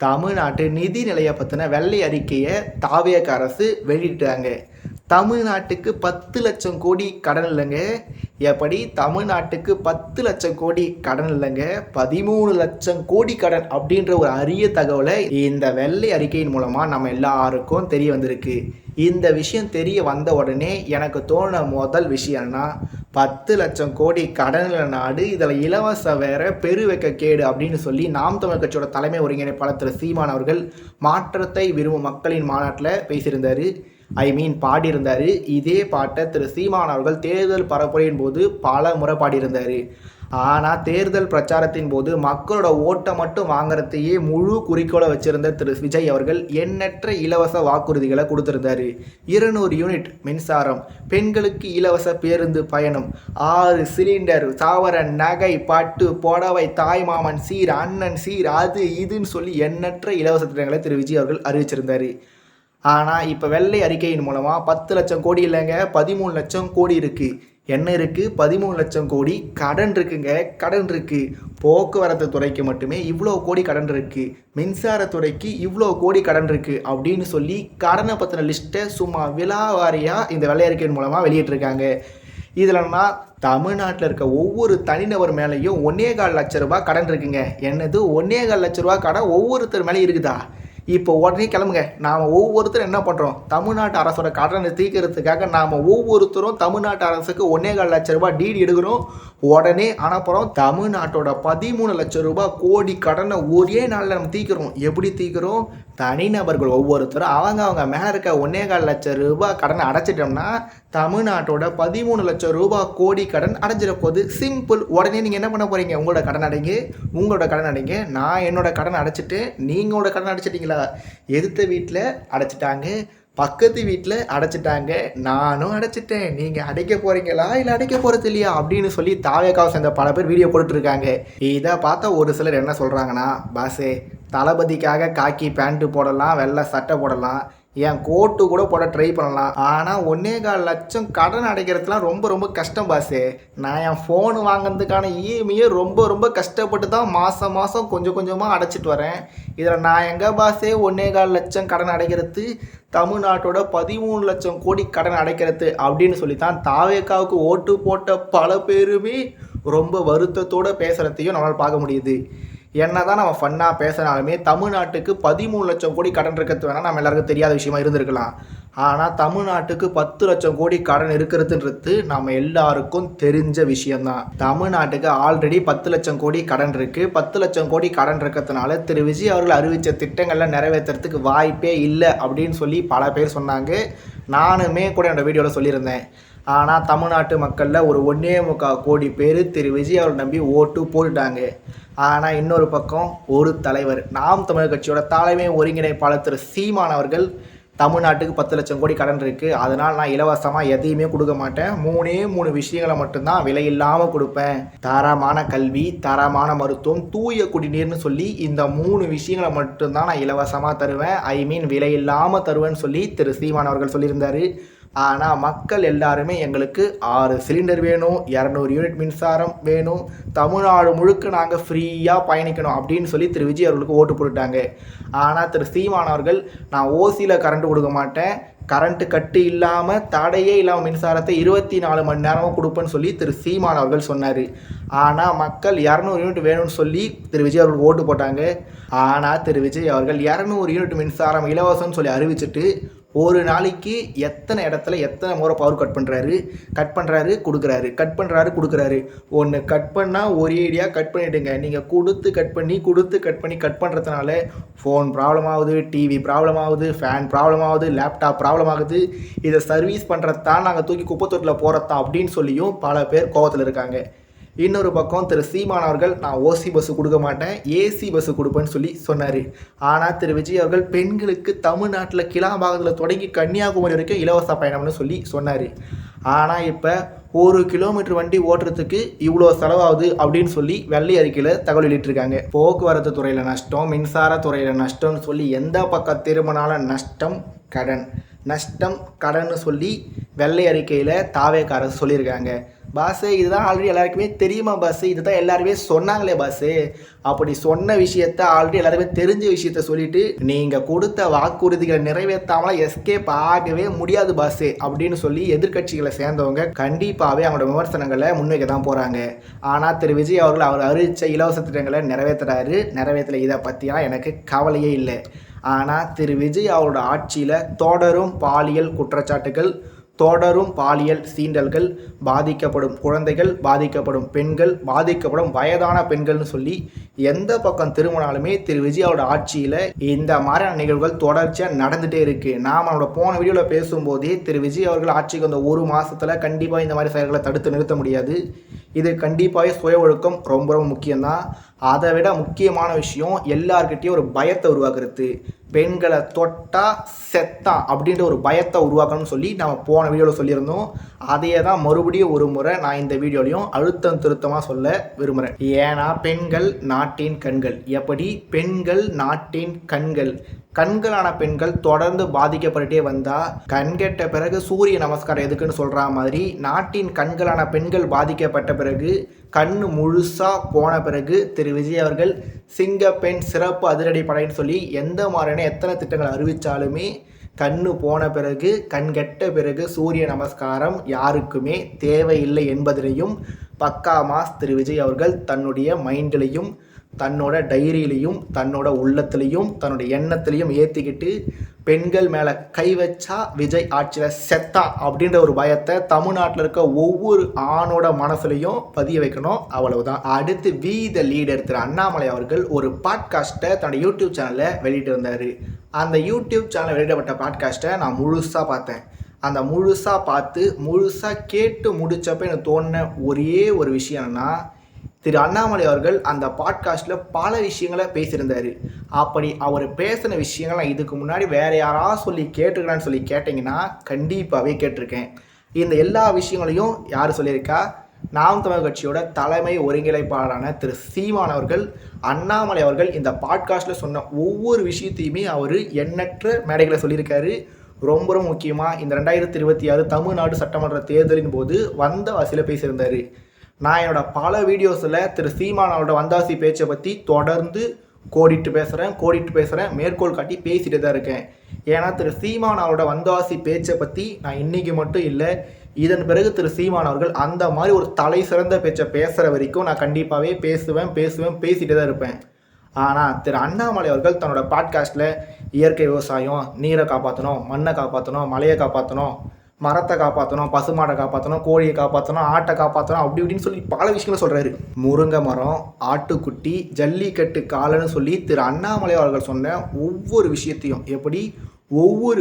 S1: தமிழ்நாட்டு நிதிநிலையை பற்றின வெள்ளை அறிக்கையை தாவேக அரசு வெளியிட்டாங்க. தமிழ்நாட்டுக்கு 10 லட்சம் கோடி கடன் இல்லைங்க. எப்படி தமிழ்நாட்டுக்கு 10 லட்சம் கோடி கடன் இல்லைங்க, 13 லட்சம் கோடி கடன் அப்படின்ற ஒரு அரிய தகவலை இந்த வெள்ளை அறிக்கையின் மூலமாக நம்ம எல்லாருக்கும் தெரிய வந்திருக்கு. இந்த விஷயம் தெரிய வந்த உடனே எனக்கு தோணுன முதல் விஷயம்னா 10 லட்சம் கோடி கடன் நாடு, இதில் இலவச வேற பெரு வைக்க கேடு அப்படின்னு சொல்லி நாம் தமிழ் கட்சியோட தலைமை ஒருங்கிணைப்பாளர் திரு சீமான் அவர்கள் மாற்றத்தை விரும்பும் மக்களின் மாநாட்டில் பேசியிருந்தார். பாடியிருந்தார். இதே பாட்டை திரு சீமான் அவர்கள் தேர்தல் பரப்புரையின் போது பல முறை பாடியிருந்தார். ஆனால் தேர்தல் பிரச்சாரத்தின் போது மக்களோட ஓட்டை மட்டும் வாங்குறதையே முழு குறிக்கோளை வச்சிருந்த திரு விஜய் அவர்கள் எண்ணற்ற இலவச வாக்குறுதிகளை கொடுத்திருந்தாரு. 200 யூனிட் மின்சாரம், பெண்களுக்கு இலவச பேருந்து பயணம், 6 சிலிண்டர், தாவர நகை, பட்டு புடவை, தாய்மாமன் சீர், அண்ணன் சீர், அது இதுன்னு சொல்லி எண்ணற்ற இலவச திட்டங்களை திரு விஜய் அவர்கள் அறிவிச்சிருந்தார். ஆனால் இப்போ வெள்ளை அறிக்கையின் மூலமாக 10 லட்சம் கோடி இல்லைங்க, 13 லட்சம் கோடி இருக்குது. என்ன இருக்குது? 13 லட்சம் கோடி கடன் இருக்குங்க. கடன் இருக்குது. போக்குவரத்து துறைக்கு மட்டுமே இவ்வளோ கோடி கடன் இருக்குது, மின்சாரத்துறைக்கு இவ்வளோ கோடி கடன் இருக்குது அப்படின்னு சொல்லி கடனை பற்றின லிஸ்ட்டை சும்மா விலாவாரியாக இந்த வெள்ளை அறிக்கையின் மூலமாக வெளியிட்டிருக்காங்க. இதில்னா தமிழ்நாட்டில் இருக்க ஒவ்வொரு தனிநபர் மேலேயும் 1.25 லட்ச ரூபா கடன் இருக்குங்க. என்னது 1.25 லட்ச ரூபா கடன் ஒவ்வொருத்தர் மேலேயும் இருக்குதா? இப்போ உடனே கிளம்புங்க. நாம் ஒவ்வொருத்தரும் என்ன பண்ணுறோம், தமிழ்நாட்டு அரசோட கடனை தீர்க்கிறதுக்காக நாம் ஒவ்வொருத்தரும் தமிழ்நாட்டு அரசுக்கு 1.25 லட்ச ரூபாய் டிடி எடுக்கிறோம், உடனே அனுப்புகிறோம். தமிழ்நாட்டோட 13 லட்சம் ரூபாய் கோடி கடனை ஒரே நாளில் நம்ம தீர்க்கிறோம். எப்படி தீர்க்கிறோம்? தனிநபர்கள் ஒவ்வொருத்தரும் அவங்க மேலே இருக்க 1.25 லட்சம் ரூபாய் கடன் அடைச்சிட்டோம்னா தமிழ்நாட்டோட 13 லட்சம் ரூபாய் கோடி கடன் அடைஞ்சிட போகுது. சிம்பிள். உடனே நீங்கள் என்ன பண்ண போகிறீங்க? உங்களோட கடன் அடைங்க. நான் என்னோட கடன் அடைச்சிட்டு நீங்களோட கடன் அடைச்சிட்டிங்களா? எதிர்த்த வீட்டில் அடைச்சிட்டாங்க, பக்கத்து வீட்டில் அடைச்சிட்டாங்க, நானும் அடைச்சிட்டேன், நீங்கள் அடைக்க போகிறீங்களா இல்லை அடைக்க போகிறது இல்லையா அப்படின்னு சொல்லி தாவேக்காவை சேர்ந்த பல பேர் வீடியோ போட்டுட்ருக்காங்க. இதை பார்த்தா ஒரு சிலர் என்ன சொல்கிறாங்கன்னா, பாஸே தளபதிக்காக காக்கி பேண்ட்டு போடலாம், வெள்ளை சட்டை போடலாம், என் கோட்டு கூட போட ட்ரை பண்ணலாம், ஆனால் 1.25 லட்சம் கடன் அடைக்கிறதுலாம் ரொம்ப ரொம்ப கஷ்டம் பாஸு. நான் என் ஃபோன் வாங்கினதுக்கான இஎம்ஐயை ரொம்ப கஷ்டப்பட்டு தான் மாதம் கொஞ்சம் கொஞ்சமாக அடைச்சிட்டு வரேன். இதில் நான் எங்கே பாஸே 1.25 லட்சம் கடன் அடைக்கிறது, தமிழ்நாட்டோட 13 லட்சம் கோடி கடன் அடைக்கிறது அப்படின்னு சொல்லி தான் தாவேக்காவுக்கு ஓட்டு போட்ட பல பேருமே ரொம்ப வருத்தத்தோடு பேசுகிறதையும் நம்மளால் பார்க்க முடியுது. என்ன தான் நம்ம ஃபன்னாக பேசுனாலுமே தமிழ்நாட்டுக்கு 13 லட்சம் கோடி கடன் இருக்கிறது வேணால் நம்ம எல்லாருக்கும் தெரியாத விஷயமா இருந்திருக்கலாம். ஆனால் தமிழ்நாட்டுக்கு 10 லட்சம் கோடி கடன் இருக்கிறதுன்றது நம்ம எல்லாருக்கும் தெரிஞ்ச விஷயம்தான். தமிழ்நாட்டுக்கு ஆல்ரெடி 10 லட்சம் கோடி கடன் இருக்குது. 10 லட்சம் கோடி கடன் இருக்கிறதுனால திரு விஜய் அவர்கள் அறிவித்த திட்டங்களில் நிறைவேற்றுறதுக்கு வாய்ப்பே இல்லை அப்படின்னு சொல்லி பல பேர் சொன்னாங்க. நானுமே கூட என்னோட வீடியோவில் சொல்லியிருந்தேன். ஆனால் தமிழ்நாட்டு மக்களில் ஒரு 1.25 கோடி பேர் திரு விஜய் அவர்கள் நம்பி ஓட்டு போட்டுட்டாங்க. ஆனால் இன்னொரு பக்கம் ஒரு தலைவர், நாம் தமிழர் கட்சியோட தலைமை ஒருங்கிணைப்பாளர் திரு சீமான் அவர்கள், தமிழ்நாட்டுக்கு 10 லட்சம் கோடி கடன் இருக்குது, அதனால் நான் இலவசமாக எதையுமே கொடுக்க மாட்டேன், 3 விஷயங்களை மட்டும்தான் விலை இல்லாமல் கொடுப்பேன், தரமான கல்வி, தரமான மருத்துவம், தூய குடிநீர்னு சொல்லி இந்த 3 விஷயங்களை மட்டும்தான் நான் இலவசமாக தருவேன், விலை இல்லாமல் தருவேன்னு சொல்லி திரு சீமான் அவர்கள் சொல்லியிருந்தார். ஆனால் மக்கள் எல்லாருமே எங்களுக்கு 6 சிலிண்டர் வேணும், 200 யூனிட் மின்சாரம் வேணும், தமிழ்நாடு முழுக்க நாங்கள் ஃப்ரீயாக பயணிக்கணும் அப்படின்னு சொல்லி திரு விஜய் அவர்களுக்கு ஓட்டு போட்டுட்டாங்க. ஆனால் திரு சீமான் அவர்கள், நான் ஓசியில் கரண்ட் கொடுக்க மாட்டேன், கரண்ட்டு கட்டு இல்லாமல் தடையே இல்லாமல் மின்சாரத்தை 24 மணி நேரமும் கொடுப்பேன்னு சொல்லி திரு சீமான் அவர்கள் சொன்னார். ஆனால் மக்கள் 200 யூனிட் வேணும்னு சொல்லி திரு விஜய் அவர்கள் ஓட்டு போட்டாங்க. ஆனால் திரு விஜய் அவர்கள் 200 யூனிட் மின்சாரம் இலவசம்னு சொல்லி அறிவிச்சிட்டு ஒரு நாளைக்கு எத்தனை இடத்துல எத்தனை முறை பவர் கட் பண்ணுறாரு கொடுக்குறாரு. ஒன்று கட் பண்ணால் ஒரேடியாக கட் பண்ணிவிடுங்க. நீங்கள் கொடுத்து கட் பண்ணி கட் பண்ணுறதுனால ஃபோன் ப்ராப்ளம் ஆகுது, டிவி ப்ராப்ளம் ஆகுது, ஃபேன் ப்ராப்ளம் ஆகுது, லேப்டாப் ப்ராப்ளம் ஆகுது. இதை சர்வீஸ் பண்ணுறது தான் நாங்கள் தூக்கி குப்பை தொட்டில் போகிறதான் அப்படின்னு சொல்லியும் பல பேர் கோவத்தில் இருக்காங்க. இன்னொரு பக்கம் திரு சீமான் அவர்கள், நான் ஓசி பஸ்ஸு கொடுக்க மாட்டேன், ஏசி பஸ்ஸு கொடுப்பேன்னு சொல்லி சொன்னார். ஆனால் திரு விஜய் அவர்கள் பெண்களுக்கு தமிழ்நாட்டில் கிளாம்பாக்கத்தில் தொடங்கி கன்னியாகுமரி வரைக்கும் இலவச பயணம்னு சொல்லி சொன்னார். ஆனால் இப்போ 1 கிலோமீட்டர் வண்டி ஓட்டுறதுக்கு இவ்வளோ செலவாகுது அப்படின்னு சொல்லி வெள்ளை அறிக்கையில் தகவல் வெளியிட்டிருக்காங்க. போக்குவரத்து துறையில் நஷ்டம், மின்சார துறையில் நஷ்டம்னு சொல்லி எந்த பக்கம் திரும்பினாலும் நஷ்டம் கடன் சொல்லி வெள்ளை அறிக்கையில் தாவேக்கா அரசு சொல்லியிருக்காங்க. பாஸு இதுதான் ஆல்ரெடி எல்லாருக்குமே தெரியுமா பாஸு? இதுதான் எல்லாருமே சொன்னாங்களே பாஸு. அப்படி சொன்ன விஷயத்த ஆல்ரெடி எல்லாருமே தெரிஞ்ச விஷயத்த சொல்லிட்டு நீங்கள் கொடுத்த வாக்குறுதிகளை நிறைவேற்றாமலாம் எஸ்கேப் ஆகவே முடியாது பாஸு அப்படின்னு சொல்லி எதிர்கட்சிகளை சேர்ந்தவங்க கண்டிப்பாகவே அவங்களோட விமர்சனங்களை முன்வைக்க தான் போகிறாங்க. ஆனால் திரு விஜய் அவர்கள் அவர் அறிவித்த இலவச திட்டங்களை நிறைவேற்றல. இதை பற்றிலாம் எனக்கு கவலையே இல்லை. ஆனால் திரு விஜய் அவரோட ஆட்சியில் தொடரும் பாலியல் குற்றச்சாட்டுகள், தொடரும் பாலியல் சீண்டல்கள், பாதிக்கப்படும் குழந்தைகள், பாதிக்கப்படும் பெண்கள், பாதிக்கப்படும் வயதான பெண்கள்னு சொல்லி எந்த பக்கம் திரும்பினாலுமே திரு விஜயோட ஆட்சியில் இந்த மாதிரியான நிகழ்வுகள் தொடர்ச்சியாக நடந்துகிட்டே இருக்குது. நாம் அவனோட போன வீடியோவில் பேசும்போதே திரு விஜய் அவர்கள் ஆட்சிக்கு வந்த 1 மாதத்தில் கண்டிப்பாக இந்த மாதிரி செயல்களை தடுத்து நிறுத்த முடியாது. இது கண்டிப்பாகவே சுய ஒழுக்கம் ரொம்ப முக்கியம்தான். அதை விட முக்கியமான விஷயம் எல்லார்கிட்டையும் ஒரு பயத்தை உருவாக்குறது. பெண்களை தொட்டா செத்தா அப்படின்ற ஒரு பயத்தை உருவாக்கணும்னு சொல்லி நம்ம போன வீடியோவில் சொல்லியிருந்தோம். அதையே தான் மறுபடியும் ஒரு முறை நான் இந்த வீடியோலையும் அழுத்தம் திருத்தமாக சொல்ல விரும்புகிறேன். ஏன்னா பெண்கள் நாட்டின் கண்கள். எப்படி பெண்கள் நாட்டின் கண்கள்? கண்களான பெண்கள் தொடர்ந்து பாதிக்கப்பட்டுட்டே வந்தால் கண்கெட்ட பிறகு சூரிய நமஸ்காரம் எதுக்குன்னு சொல்கிற மாதிரி நாட்டின் கண்களான பெண்கள் பாதிக்கப்பட்ட பிறகு கண்ணு முழுசாக போன பிறகு திரு விஜய் அவர்கள் சிங்கப்பெண் சிறப்பு அதிரடி படைன்னு சொல்லி எந்த மாதிரியான எத்தனை திட்டங்கள் அறிவித்தாலுமே கண்ணு போன பிறகு கண்கெட்ட பிறகு சூரிய நமஸ்காரம் யாருக்குமே தேவையில்லை என்பதனையும் பக்கா மாஸ் திரு விஜய் அவர்கள் தன்னுடைய மைண்டிலையும் தன்னோட டைரியிலையும் தன்னோட உள்ளத்துலையும் தன்னோட எண்ணத்துலையும் ஏற்றிக்கிட்டு பெண்கள் மேலே கை வச்சா விஜய் ஆட்சியில் செத்தா அப்படின்ற ஒரு பயத்தை தமிழ்நாட்டில் இருக்க ஒவ்வொரு ஆணோட மனசுலையும் பதிய வைக்கணும். அவ்வளவுதான். அடுத்து we the leader Thiru Annamalai அவர்கள் ஒரு பாட்காஸ்ட்டை தன்னோட யூடியூப் சேனலில் வெளியிட்டு இருந்தார். அந்த யூடியூப் சேனல் வெளியிடப்பட்ட பாட்காஸ்ட்டை நான் முழுசாக பார்த்தேன். அந்த முழுசாக கேட்டு முடித்தப்போ எனக்கு தோணின ஒரே ஒரு விஷயம் என்னன்னா, திரு அண்ணாமலை அவர்கள் அந்த பாட்காஸ்ட்டில் பல விஷயங்களை பேசியிருந்தார். அப்படி அவர் பேசின விஷயங்கள் நான் இதுக்கு முன்னாடி வேறு யாராவது சொல்லி கேட்டிருக்கிறான்னு சொல்லி கேட்டிங்கன்னா கண்டிப்பாகவே கேட்டிருக்கேன். இந்த எல்லா விஷயங்களையும் யார் சொல்லியிருக்கா? நாம் தமிழ் கட்சியோட தலைமை ஒருங்கிணைப்பாளரான திரு சீமான் அவர்கள், அண்ணாமலை அவர்கள் இந்த பாட்காஸ்ட்டில் சொன்ன ஒவ்வொரு விஷயத்தையுமே அவர் எண்ணற்ற மேடைகளை சொல்லியிருக்காரு. ரொம்ப ரொம்ப முக்கியமாக இந்த 2026 தமிழ்நாடு சட்டமன்ற தேர்தலின் போது வந்தவாசியில் பேசியிருந்தார். நான் என்னோட பல வீடியோஸில் திரு சீமான் அவரோட வந்தவாசி பேச்சை பற்றி தொடர்ந்து கோடிட்டு பேசுகிறேன், மேற்கோள் காட்டி பேசிட்டு தான் இருக்கேன். ஏன்னா திரு சீமான் அவரோட வந்தவாசி பேச்சை பற்றி நான் இன்றைக்கி மட்டும் இல்லை, இதன் பிறகு திரு சீமான் அவர்கள் அந்த மாதிரி ஒரு தலை சிறந்த பேச்சை பேசுகிற வரைக்கும் நான் கண்டிப்பாகவே பேசிகிட்டே தான் இருப்பேன். ஆனால் திரு அண்ணாமலை அவர்கள் தன்னோட பாட்காஸ்ட்டில் இயற்கை விவசாயம், நீரை காப்பாற்றணும், மண்ணை காப்பாற்றணும், மலையை காப்பாற்றணும், மரத்தை காப்பாற்றணும், பசுமாடை காப்பாற்றணும், கோழியை காப்பாற்றணும், ஆட்டை காப்பாற்றணும், அப்படி இப்படின்னு சொல்லி பல விஷயங்களை சொல்கிறாரு. முருங்கை மரம், ஆட்டுக்குட்டி, ஜல்லிக்கட்டு காலன்னு சொல்லி திரு அண்ணாமலை அவர்கள் சொன்ன ஒவ்வொரு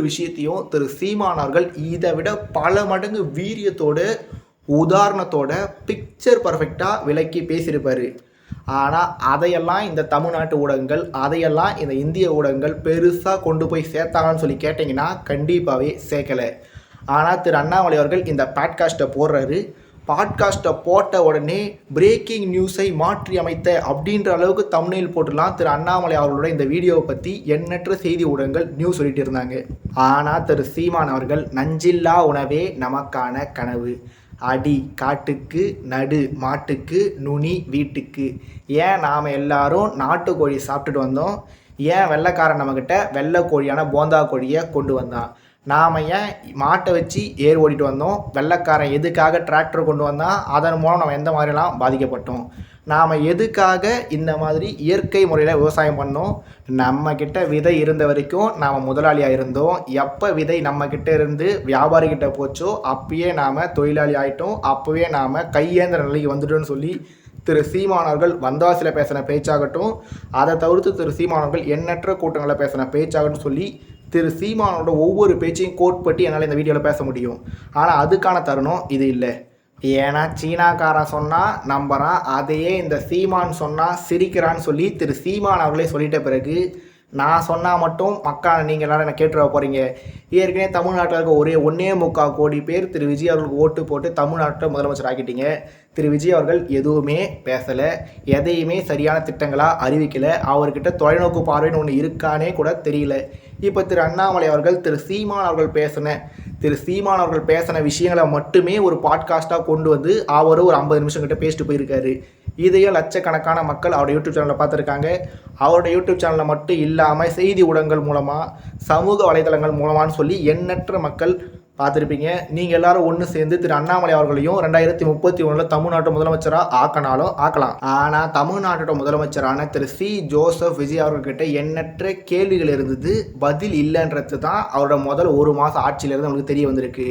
S1: விஷயத்தையும் திரு சீமான் அவர்கள் இதை விட பல மடங்கு வீரியத்தோட உதாரணத்தோட பிக்சர் பர்ஃபெக்டாக விளக்கி பேசியிருப்பார். ஆனால் அதையெல்லாம் இந்த தமிழ்நாட்டு ஊடகங்கள், அதையெல்லாம் இந்த இந்திய ஊடகங்கள் பெருசாக கொண்டு போய் சேர்த்தாங்கன்னு சொல்லி கேட்டிங்கன்னா கண்டிப்பாகவே சேர்க்கலை. ஆனால் திரு அண்ணாமலை அவர்கள் இந்த பாட்காஸ்ட்டை போடுறாரு. பாட்காஸ்ட்டை போட்ட உடனே பிரேக்கிங் நியூஸை மாற்றி அமைத்த அப்படின்ற அளவுக்கு தம்ப்நெயில் போட்டுலாம் திரு அண்ணாமலை அவர்களோட இந்த வீடியோவை பற்றி எண்ணற்ற செய்தி ஊடகங்கள் நியூஸ் சொல்லிட்டு இருந்தாங்க. ஆனால் திரு சீமான் அவர்கள் நஞ்சில்லா உணவே நமக்கான கனவு, அடி காட்டுக்கு, நடு மாட்டுக்கு, நுனி வீட்டுக்கு, ஏன் நாம் எல்லாரும் நாட்டுக்கோழி சாப்பிட்டுட்டு வந்தோம், ஏன் வெள்ளைக்காரன் நம்மக்கிட்ட வெள்ளை கோழியான போந்தா கோழியை கொண்டு வந்தான், நாம் ஏன் மாட்டை வச்சு ஏர் ஓடிட்டு வந்தோம், வெள்ளைக்காரன் எதுக்காக டிராக்டர் கொண்டு வந்தால் அதன் மூலம் நம்ம எந்த மாதிரிலாம் பாதிக்கப்பட்டோம், நாம் எதுக்காக இந்த மாதிரி இயற்கை முறையில் விவசாயம் பண்ணோம், நம்மக்கிட்ட விதை இருந்த வரைக்கும் நாம் முதலாளியாக இருந்தோம், எப்போ விதை நம்மக்கிட்ட இருந்து வியாபாரிகிட்ட போச்சோ அப்பயே நாம் தொழிலாளி ஆகிட்டோம், அப்போவே நாம் கையேந்திர நிலைக்கு வந்துட்டோன்னு சொல்லி திரு சீமானவர்கள் வந்தவாசியில் பேசின பேச்சாகட்டும், அதை தவிர்த்து திரு சீமானவர்கள் எண்ணற்ற கூட்டங்களில் பேசின பேச்சாகட்டும் சொல்லி திரு சீமானோட ஒவ்வொரு பேச்சையும் கோட் பற்றி என்னால் இந்த வீடியோவில் பேச முடியும். ஆனால் அதுக்கான தருணம் இது இல்லை. ஏன்னா சீனாக்காரன் சொன்னால் நம்புகிறான், அதையே இந்த சீமான் சொன்னால் சிரிக்கிறான்னு சொல்லி திரு சீமான் அவர்களே சொல்லிட்ட பிறகு நான் சொன்னால் மட்டும் மக்கள் நீங்கள் எல்லாரும் என்ன கேட்டுற போகிறீங்க. ஏற்கனவே தமிழ்நாட்டில் இருக்க 1.25 கோடி பேர் திரு விஜய் அவர்களுக்கு ஓட்டு போட்டு தமிழ்நாட்டில் முதலமைச்சர் ஆக்கிட்டீங்க. திரு விஜய் அவர்கள் எதுவுமே பேசலை, எதையுமே சரியான திட்டங்களாக அறிவிக்கலை, அவர்கிட்ட தொலைநோக்கு பார்வைன்னு ஒன்று இருக்கானே கூட தெரியல. இப்போ திரு அண்ணாமலை அவர்கள் திரு சீமான் அவர்கள் பேசின விஷயங்களை மட்டுமே ஒரு பாட்காஸ்ட்டாக கொண்டு வந்து அவரும் ஒரு 50 நிமிஷம் கிட்ட பேசிட்டு போயிருக்காரு. இதையும் லட்சக்கணக்கான மக்கள் அவருடைய யூடியூப் சேனலில் பார்த்துருக்காங்க. அவருடைய யூடியூப் சேனலில் மட்டும் இல்லாமல் செய்தி ஊடகங்கள் மூலமாக, சமூக வலைதளங்கள் மூலமானு சொல்லி எண்ணற்ற மக்கள் பார்த்துருப்பீங்க. நீங்கள் எல்லாரும் ஒன்று சேர்ந்து திரு அண்ணாமலை அவர்களையும் 2031 தமிழ்நாட்டு முதலமைச்சராக ஆக்கலாம். ஆனால் தமிழ்நாட்டோட முதலமைச்சரான திரு ஜோசப் விஜய் அவர்கிட்ட எண்ணற்ற கேள்விகள் இருந்தது, பதில் இல்லைன்றது தான் அவரோட முதல் 1 மாதம் ஆட்சியிலிருந்து அவங்களுக்கு தெரிய வந்திருக்கு.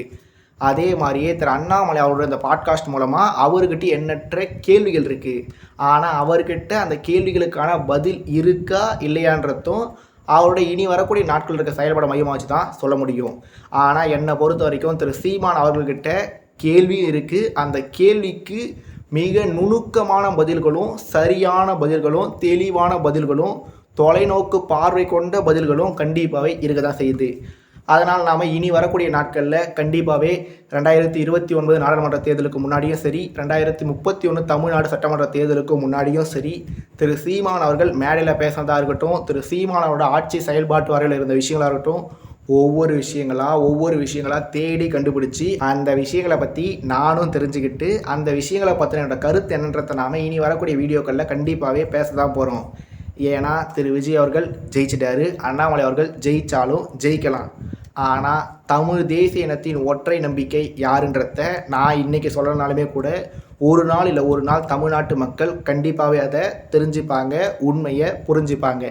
S1: அதே மாதிரியே திரு அண்ணாமலை அவரோட இந்த பாட்காஸ்ட் மூலமாக அவர்கிட்ட எண்ணற்ற கேள்விகள் இருக்குது. ஆனால் அவர்கிட்ட அந்த கேள்விகளுக்கான பதில் இருக்கா இல்லையான்றதும் அவரோட இனி வரக்கூடிய நாட்கள் இருக்க செயல்பட மையமாக வச்சு தான் சொல்ல முடியும். ஆனால் என்னை பொறுத்த வரைக்கும் திரு சீமான் அவர்கள்கிட்ட கேள்வி இருக்குது. அந்த கேள்விக்கு மிக நுணுக்கமான பதில்களும், சரியான பதில்களும், தெளிவான பதில்களும், தொலைநோக்கு பார்வை கொண்ட பதில்களும் கண்டிப்பாகவே இருக்க தான் செய்யுது. அதனால் நாம் இனி வரக்கூடிய நாட்களில் கண்டிப்பாகவே 2029 நாடாளுமன்ற தேர்தலுக்கு முன்னாடியும் சரி, 2031 தமிழ்நாடு சட்டமன்ற தேர்தலுக்கு முன்னாடியும் சரி, திரு சீமான் அவர்கள் மேடையில் பேசினதாக இருக்கட்டும், திரு சீமானோட ஆட்சி செயல்பாட்டு வரையில் இருந்த விஷயங்களாக இருக்கட்டும், ஒவ்வொரு விஷயங்களாக தேடி கண்டுபிடிச்சி அந்த விஷயங்களை பற்றி நானும் தெரிஞ்சுக்கிட்டு அந்த விஷயங்களை பற்றின என்னோட கருத்து என்னன்றதை நாம் இனி வரக்கூடிய வீடியோக்களில் கண்டிப்பாகவே பேச தான் போகிறோம். ஏன்னா திரு விஜய் அவர்கள் ஜெயிச்சிட்டாரு, அண்ணாமலை அவர்கள் ஜெயித்தாலும் ஜெயிக்கலாம். ஆனால் தமிழ் தேசிய இனத்தின் ஒற்றை நம்பிக்கை யாருன்றத நான் இன்றைக்கி சொல்லனாலுமே கூட ஒரு நாள் தமிழ்நாட்டு மக்கள் கண்டிப்பாகவே அதை தெரிஞ்சுப்பாங்க, உண்மையை புரிஞ்சுப்பாங்க.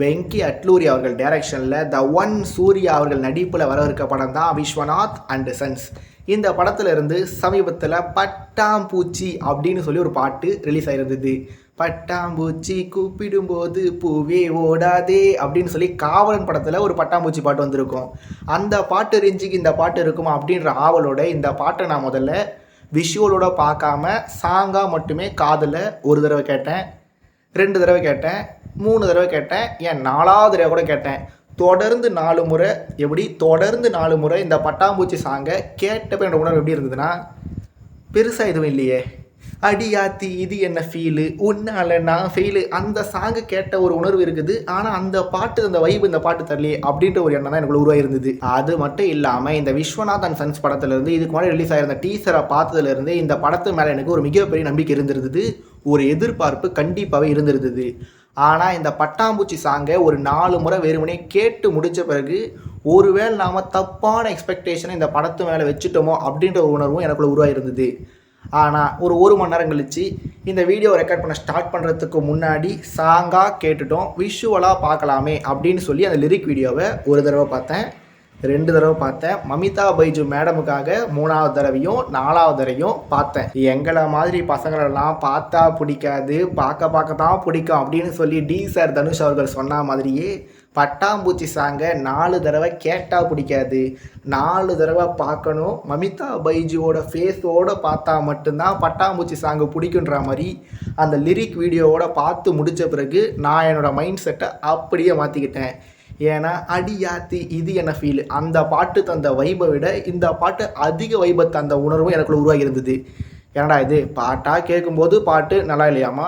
S1: வெங்கி அட்லூரி அவர்கள் டைரக்ஷனில் த ஒன் சூர்யா அவர்கள் நடிப்பில் வரவிருக்க படம் தான் விஸ்வநாத் அண்ட் சன்ஸ். இந்த படத்துல இருந்து சமீபத்தில் பட்டாம்பூச்சி அப்படின்னு சொல்லி ஒரு பாட்டு ரிலீஸ் ஆயிருந்தது. பட்டாம்பூச்சி கூப்பிடும்போது பூவே ஓடாதே அப்படின்னு சொல்லி காவலன் படத்தில் ஒரு பட்டாம்பூச்சி பாட்டு வந்திருக்கும். அந்த பாட்டு ரேஞ்சுக்கு இந்த பாட்டு இருக்குமா அப்படின்ற ஆவலோட இந்த பாட்டை நான் முதல்ல விஷுவலோட பார்க்காம சாங்காக மட்டுமே காதில் ஒரு தடவை கேட்டேன், 2 தடவை கேட்டேன், 3 தடவை கேட்டேன், ஏன் 4வது தடவை கூட கேட்டேன். தொடர்ந்து 4 முறை, எப்படி தொடர்ந்து 4 முறை இந்த பட்டாம்பூச்சி சாங்கை கேட்டப்போ என்னோட உணர்வு எப்படி இருந்ததுன்னா, பெருசாக எதுவும் இல்லையே, அடியாத்தி இது என்ன ஃபீலு, உன்னால நான் ஃபெயிலு, அந்த சாங்கு கேட்ட ஒரு உணர்வு இருக்குது. ஆனால் அந்த பாட்டு, அந்த வைப்பு இந்த பாட்டு தரலையே அப்படின்ற ஒரு எண்ணம் தான் எனக்கு உருவாயிருந்தது. அது மட்டும் இல்லாமல் இந்த விஸ்வநாத் அண்ட் சன்ஸ் படத்துலேருந்து இதுக்கு முன்னாடி ரிலீஸ் ஆயிருந்த டீசரை பார்த்ததுலேருந்து இந்த படத்து மேலே எனக்கு ஒரு மிகப்பெரிய நம்பிக்கை இருந்திருந்தது, ஒரு எதிர்பார்ப்பு கண்டிப்பாகவே இருந்திருந்தது. ஆனால் இந்த பட்டாம்பூச்சி சாங்கை ஒரு 4 முறை வெறுமனே கேட்டு முடித்த பிறகு ஒருவேளை நாம் தப்பான எக்ஸ்பெக்டேஷனை இந்த படத்து மேலே வச்சுட்டோமோ அப்படின்ற ஒரு உணர்வும் எனக்குள்ள உருவாயிருந்தது. ஆனால் ஒரு 1 மணி நேரம் கழித்து இந்த வீடியோ ரெக்கார்ட் பண்ண ஸ்டார்ட் பண்ணுறதுக்கு முன்னாடி சாங்காக கேட்டுட்டோம், விஷுவலாக பார்க்கலாமே அப்படின்னு சொல்லி அந்த லிரிக் வீடியோவை ஒரு தடவை பார்த்தேன், 2 தடவை பார்த்தேன், மமிதா பைஜு மேடமுக்காக 3வது தடவையும் 4வது தடவையும் பார்த்தேன். எங்களை மாதிரி பசங்களெல்லாம் பார்த்தா பிடிக்காது, பார்க்க தான் பிடிக்கும் அப்படின்னு சொல்லி டி சார் தனுஷ் அவர்கள் சொன்ன மாதிரியே பட்டாம்பூச்சி சாங்கை 4 தடவை கேட்டால் பிடிக்காது, 4 தடவை பார்க்கணும், மமிதா பைஜுவோட ஃபேஸோடு பார்த்தா மட்டும்தான் பட்டாம்பூச்சி சாங்கு பிடிக்குன்ற மாதிரி அந்த லிரிக் வீடியோவோட பார்த்து முடித்த பிறகு நான் என்னோடய மைண்ட் செட்டை அப்படியே மாற்றிக்கிட்டேன். ஏன்னா அடியாத்தி இது என்ன ஃபீல், அந்த பாட்டு தந்த வைபை விட இந்த பாட்டு அதிக வைபை தந்த உணர்வும் எனக்குள்ள உருவாகி இருந்தது. ஏன்னா இது பாட்டாக கேட்கும்போது பாட்டு நல்லா இல்லையாமா,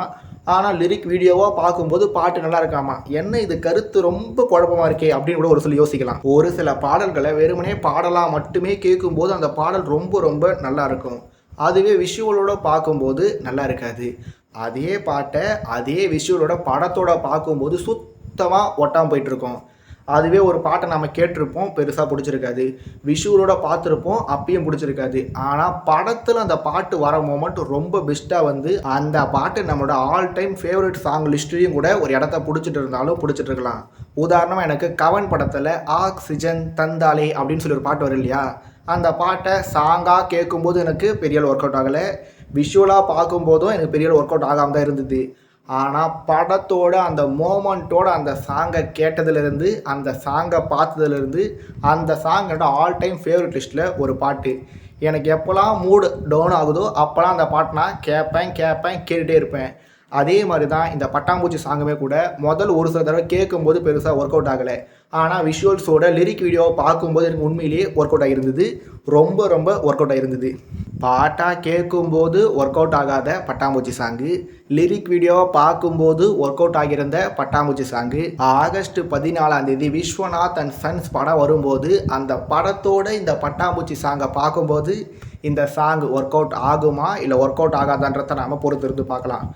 S1: ஆனால் லிரிக் வீடியோவாக பார்க்கும்போது பாட்டு நல்லா இருக்காமா, என்ன இது கருத்து ரொம்ப குழப்பமாக இருக்கே அப்படின்னு கூட ஒரு சில யோசிக்கலாம். ஒரு சில பாடல்களை வெறுமனே பாடலாக மட்டுமே கேட்கும்போது அந்த பாடல் ரொம்ப ரொம்ப நல்லா இருக்கும், அதுவே விஷுவலோட பார்க்கும்போது நல்லா இருக்காது. அதே பாட்டை அதே விஷுவலோட படத்தோட பார்க்கும்போது சுத்தமாக ஒட்டாமல் போயிட்டுருக்கோம். அதுவே ஒரு பாட்டை நம்ம கேட்டிருப்போம், பெருசாக பிடிச்சிருக்காது, விஷுவலோட பார்த்துருப்போம், அப்பயும் பிடிச்சிருக்காது. ஆனால் படத்தில் அந்த பாட்டு வர மொமெண்ட் ரொம்ப பெஸ்ட்டாக வந்து அந்த பாட்டு நம்மளோட ஆல் டைம் ஃபேவரட் சாங் லிஸ்ட்லேயும் கூட ஒரு இடத்த பிடிச்சிட்டு இருந்தாலும் பிடிச்சிட்டு இருக்கலாம். உதாரணமாக எனக்கு கவன் படத்தில் ஆக்சிஜன் தந்தாலே அப்படின்னு சொல்லி ஒரு பாட்டு வரும் இல்லையா, அந்த பாட்டை சாங்காக கேட்கும்போது எனக்கு பெரிய ஒர்க் அவுட் ஆகலை, விஷுவலாக பார்க்கும்போதும் எனக்கு பெரிய ஒர்க் அவுட் ஆகாமல் தான் இருந்தது. ஆனால் படத்தோட அந்த மோமெண்ட்டோட அந்த சாங்கை கேட்டதுலேருந்து, அந்த சாங்கை பார்த்ததுலேருந்து, அந்த சாங் என்னோட ஆல் டைம் ஃபேவரட் லிஸ்ட்டில் ஒரு பாட்டு. எனக்கு எப்போல்லாம் மூடு டவுன் ஆகுதோ அப்போல்லாம் அந்த பாட்டு நான் கேட்டுகிட்டே இருப்பேன். அதே மாதிரி தான் இந்த பட்டாம்பூச்சி சாங்குமே கூட முதல் ஒரு சில தடவை கேட்கும்போது பெருசாக ஒர்க் அவுட் ஆகலை, ஆனால் விஷுவல்ஸோட லிரிக் வீடியோவை பார்க்கும்போது எனக்கு உண்மையிலேயே ஒர்க் அவுட் ஆகிருந்தது, ரொம்ப ரொம்ப ஒர்க் அவுட் ஆகிருந்தது. பாட்டாக கேட்கும்போது ஒர்க் அவுட் ஆகாத பட்டாம்பூச்சி சாங்கு, லிரிக் வீடியோவை பார்க்கும்போது ஒர்க் அவுட் ஆகியிருந்த பட்டாம்பூச்சி song. August 14 Viswanath and sons படம் வரும்போது அந்த படத்தோட இந்த பட்டாம்பூச்சி சாங்கை பார்க்கும்போது இந்த சாங் ஒர்க் அவுட் ஆகுமா இல்லை ஒர்க் அவுட் ஆகாதான்றதை நாம் பொறுத்திருந்து பார்க்கலாம்.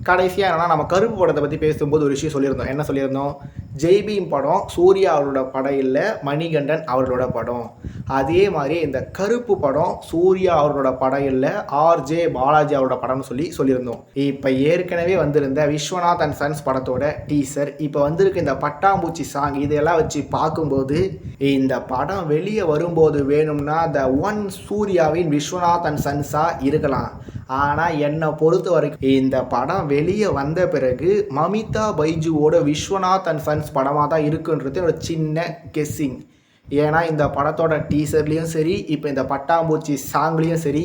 S1: கடைசியாக என்னென்னா, நம்ம கருப்பு படத்தை பற்றி பேசும்போது ஒரு விஷயம் சொல்லியிருந்தோம். என்ன சொல்லியிருந்தோம், ஜெய்பீம் படம் சூர்யா அவரோட படம் இல்லை, மணிகண்டன் அவர்களோட படம். அதே மாதிரி இந்த கருப்பு படம் சூர்யா அவரோட படம் இல்லை, ஆர்ஜே பாலாஜி அவரோட படம்னு சொல்லியிருந்தோம். இப்போ ஏற்கனவே வந்திருந்த விஸ்வநாத் அண்ட் சன்ஸ் படத்தோட டீசர், இப்போ வந்திருக்க இந்த பட்டாம்பூச்சி சாங், இதெல்லாம் வச்சு பார்க்கும்போது இந்த படம் வெளியே வரும்போது வேணும்னா த ஒன் சூர்யாவின் விஸ்வநாத் அண்ட் சன்ஸாக இருக்கலாம். ஆனால் என்னை பொறுத்த வரைக்கும் இந்த படம் வெளியே வந்த பிறகு மமிதா பைஜுவோட விஸ்வநாத் அண்ட் சன்ஸ் படமாக தான் இருக்குன்றது ஒரு சின்ன கெஸ்ஸிங். ஏன்னா இந்த படத்தோட டீசர்லேயும் சரி, இப்போ இந்த பட்டாம்பூச்சி சாங்லேயும் சரி,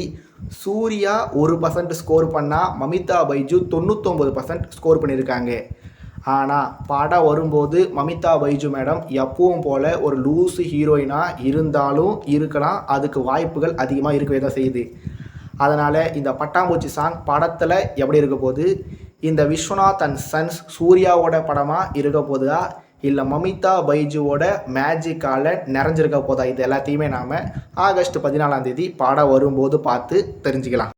S1: சூர்யா 1% ஸ்கோர் பண்ணால் மமிதா பைஜு 99% ஸ்கோர் பண்ணியிருக்காங்க. ஆனால் படம் வரும்போது மமிதா பைஜு மேடம் எப்பவும் போல் ஒரு லூஸு ஹீரோயினாக இருந்தாலும் இருக்கலாம், அதுக்கு வாய்ப்புகள் அதிகமாக இருக்கவே தான் செய்யுது. அதனால் இந்த பட்டாம்பூச்சி சாங் படத்தில் எப்படி இருக்க போகுது, இந்த விஸ்வநாத் அண்ட் சன்ஸ் சூர்யாவோட படமாக இருக்க போகுதா இல்லை மமிதா பைஜுவோட மேஜிக்கால் நிறைஞ்சிருக்க போதா, இது எல்லாத்தையுமே நாம் ஆகஸ்ட் 14 படம் வரும்போது பார்த்து தெரிஞ்சுக்கலாம்.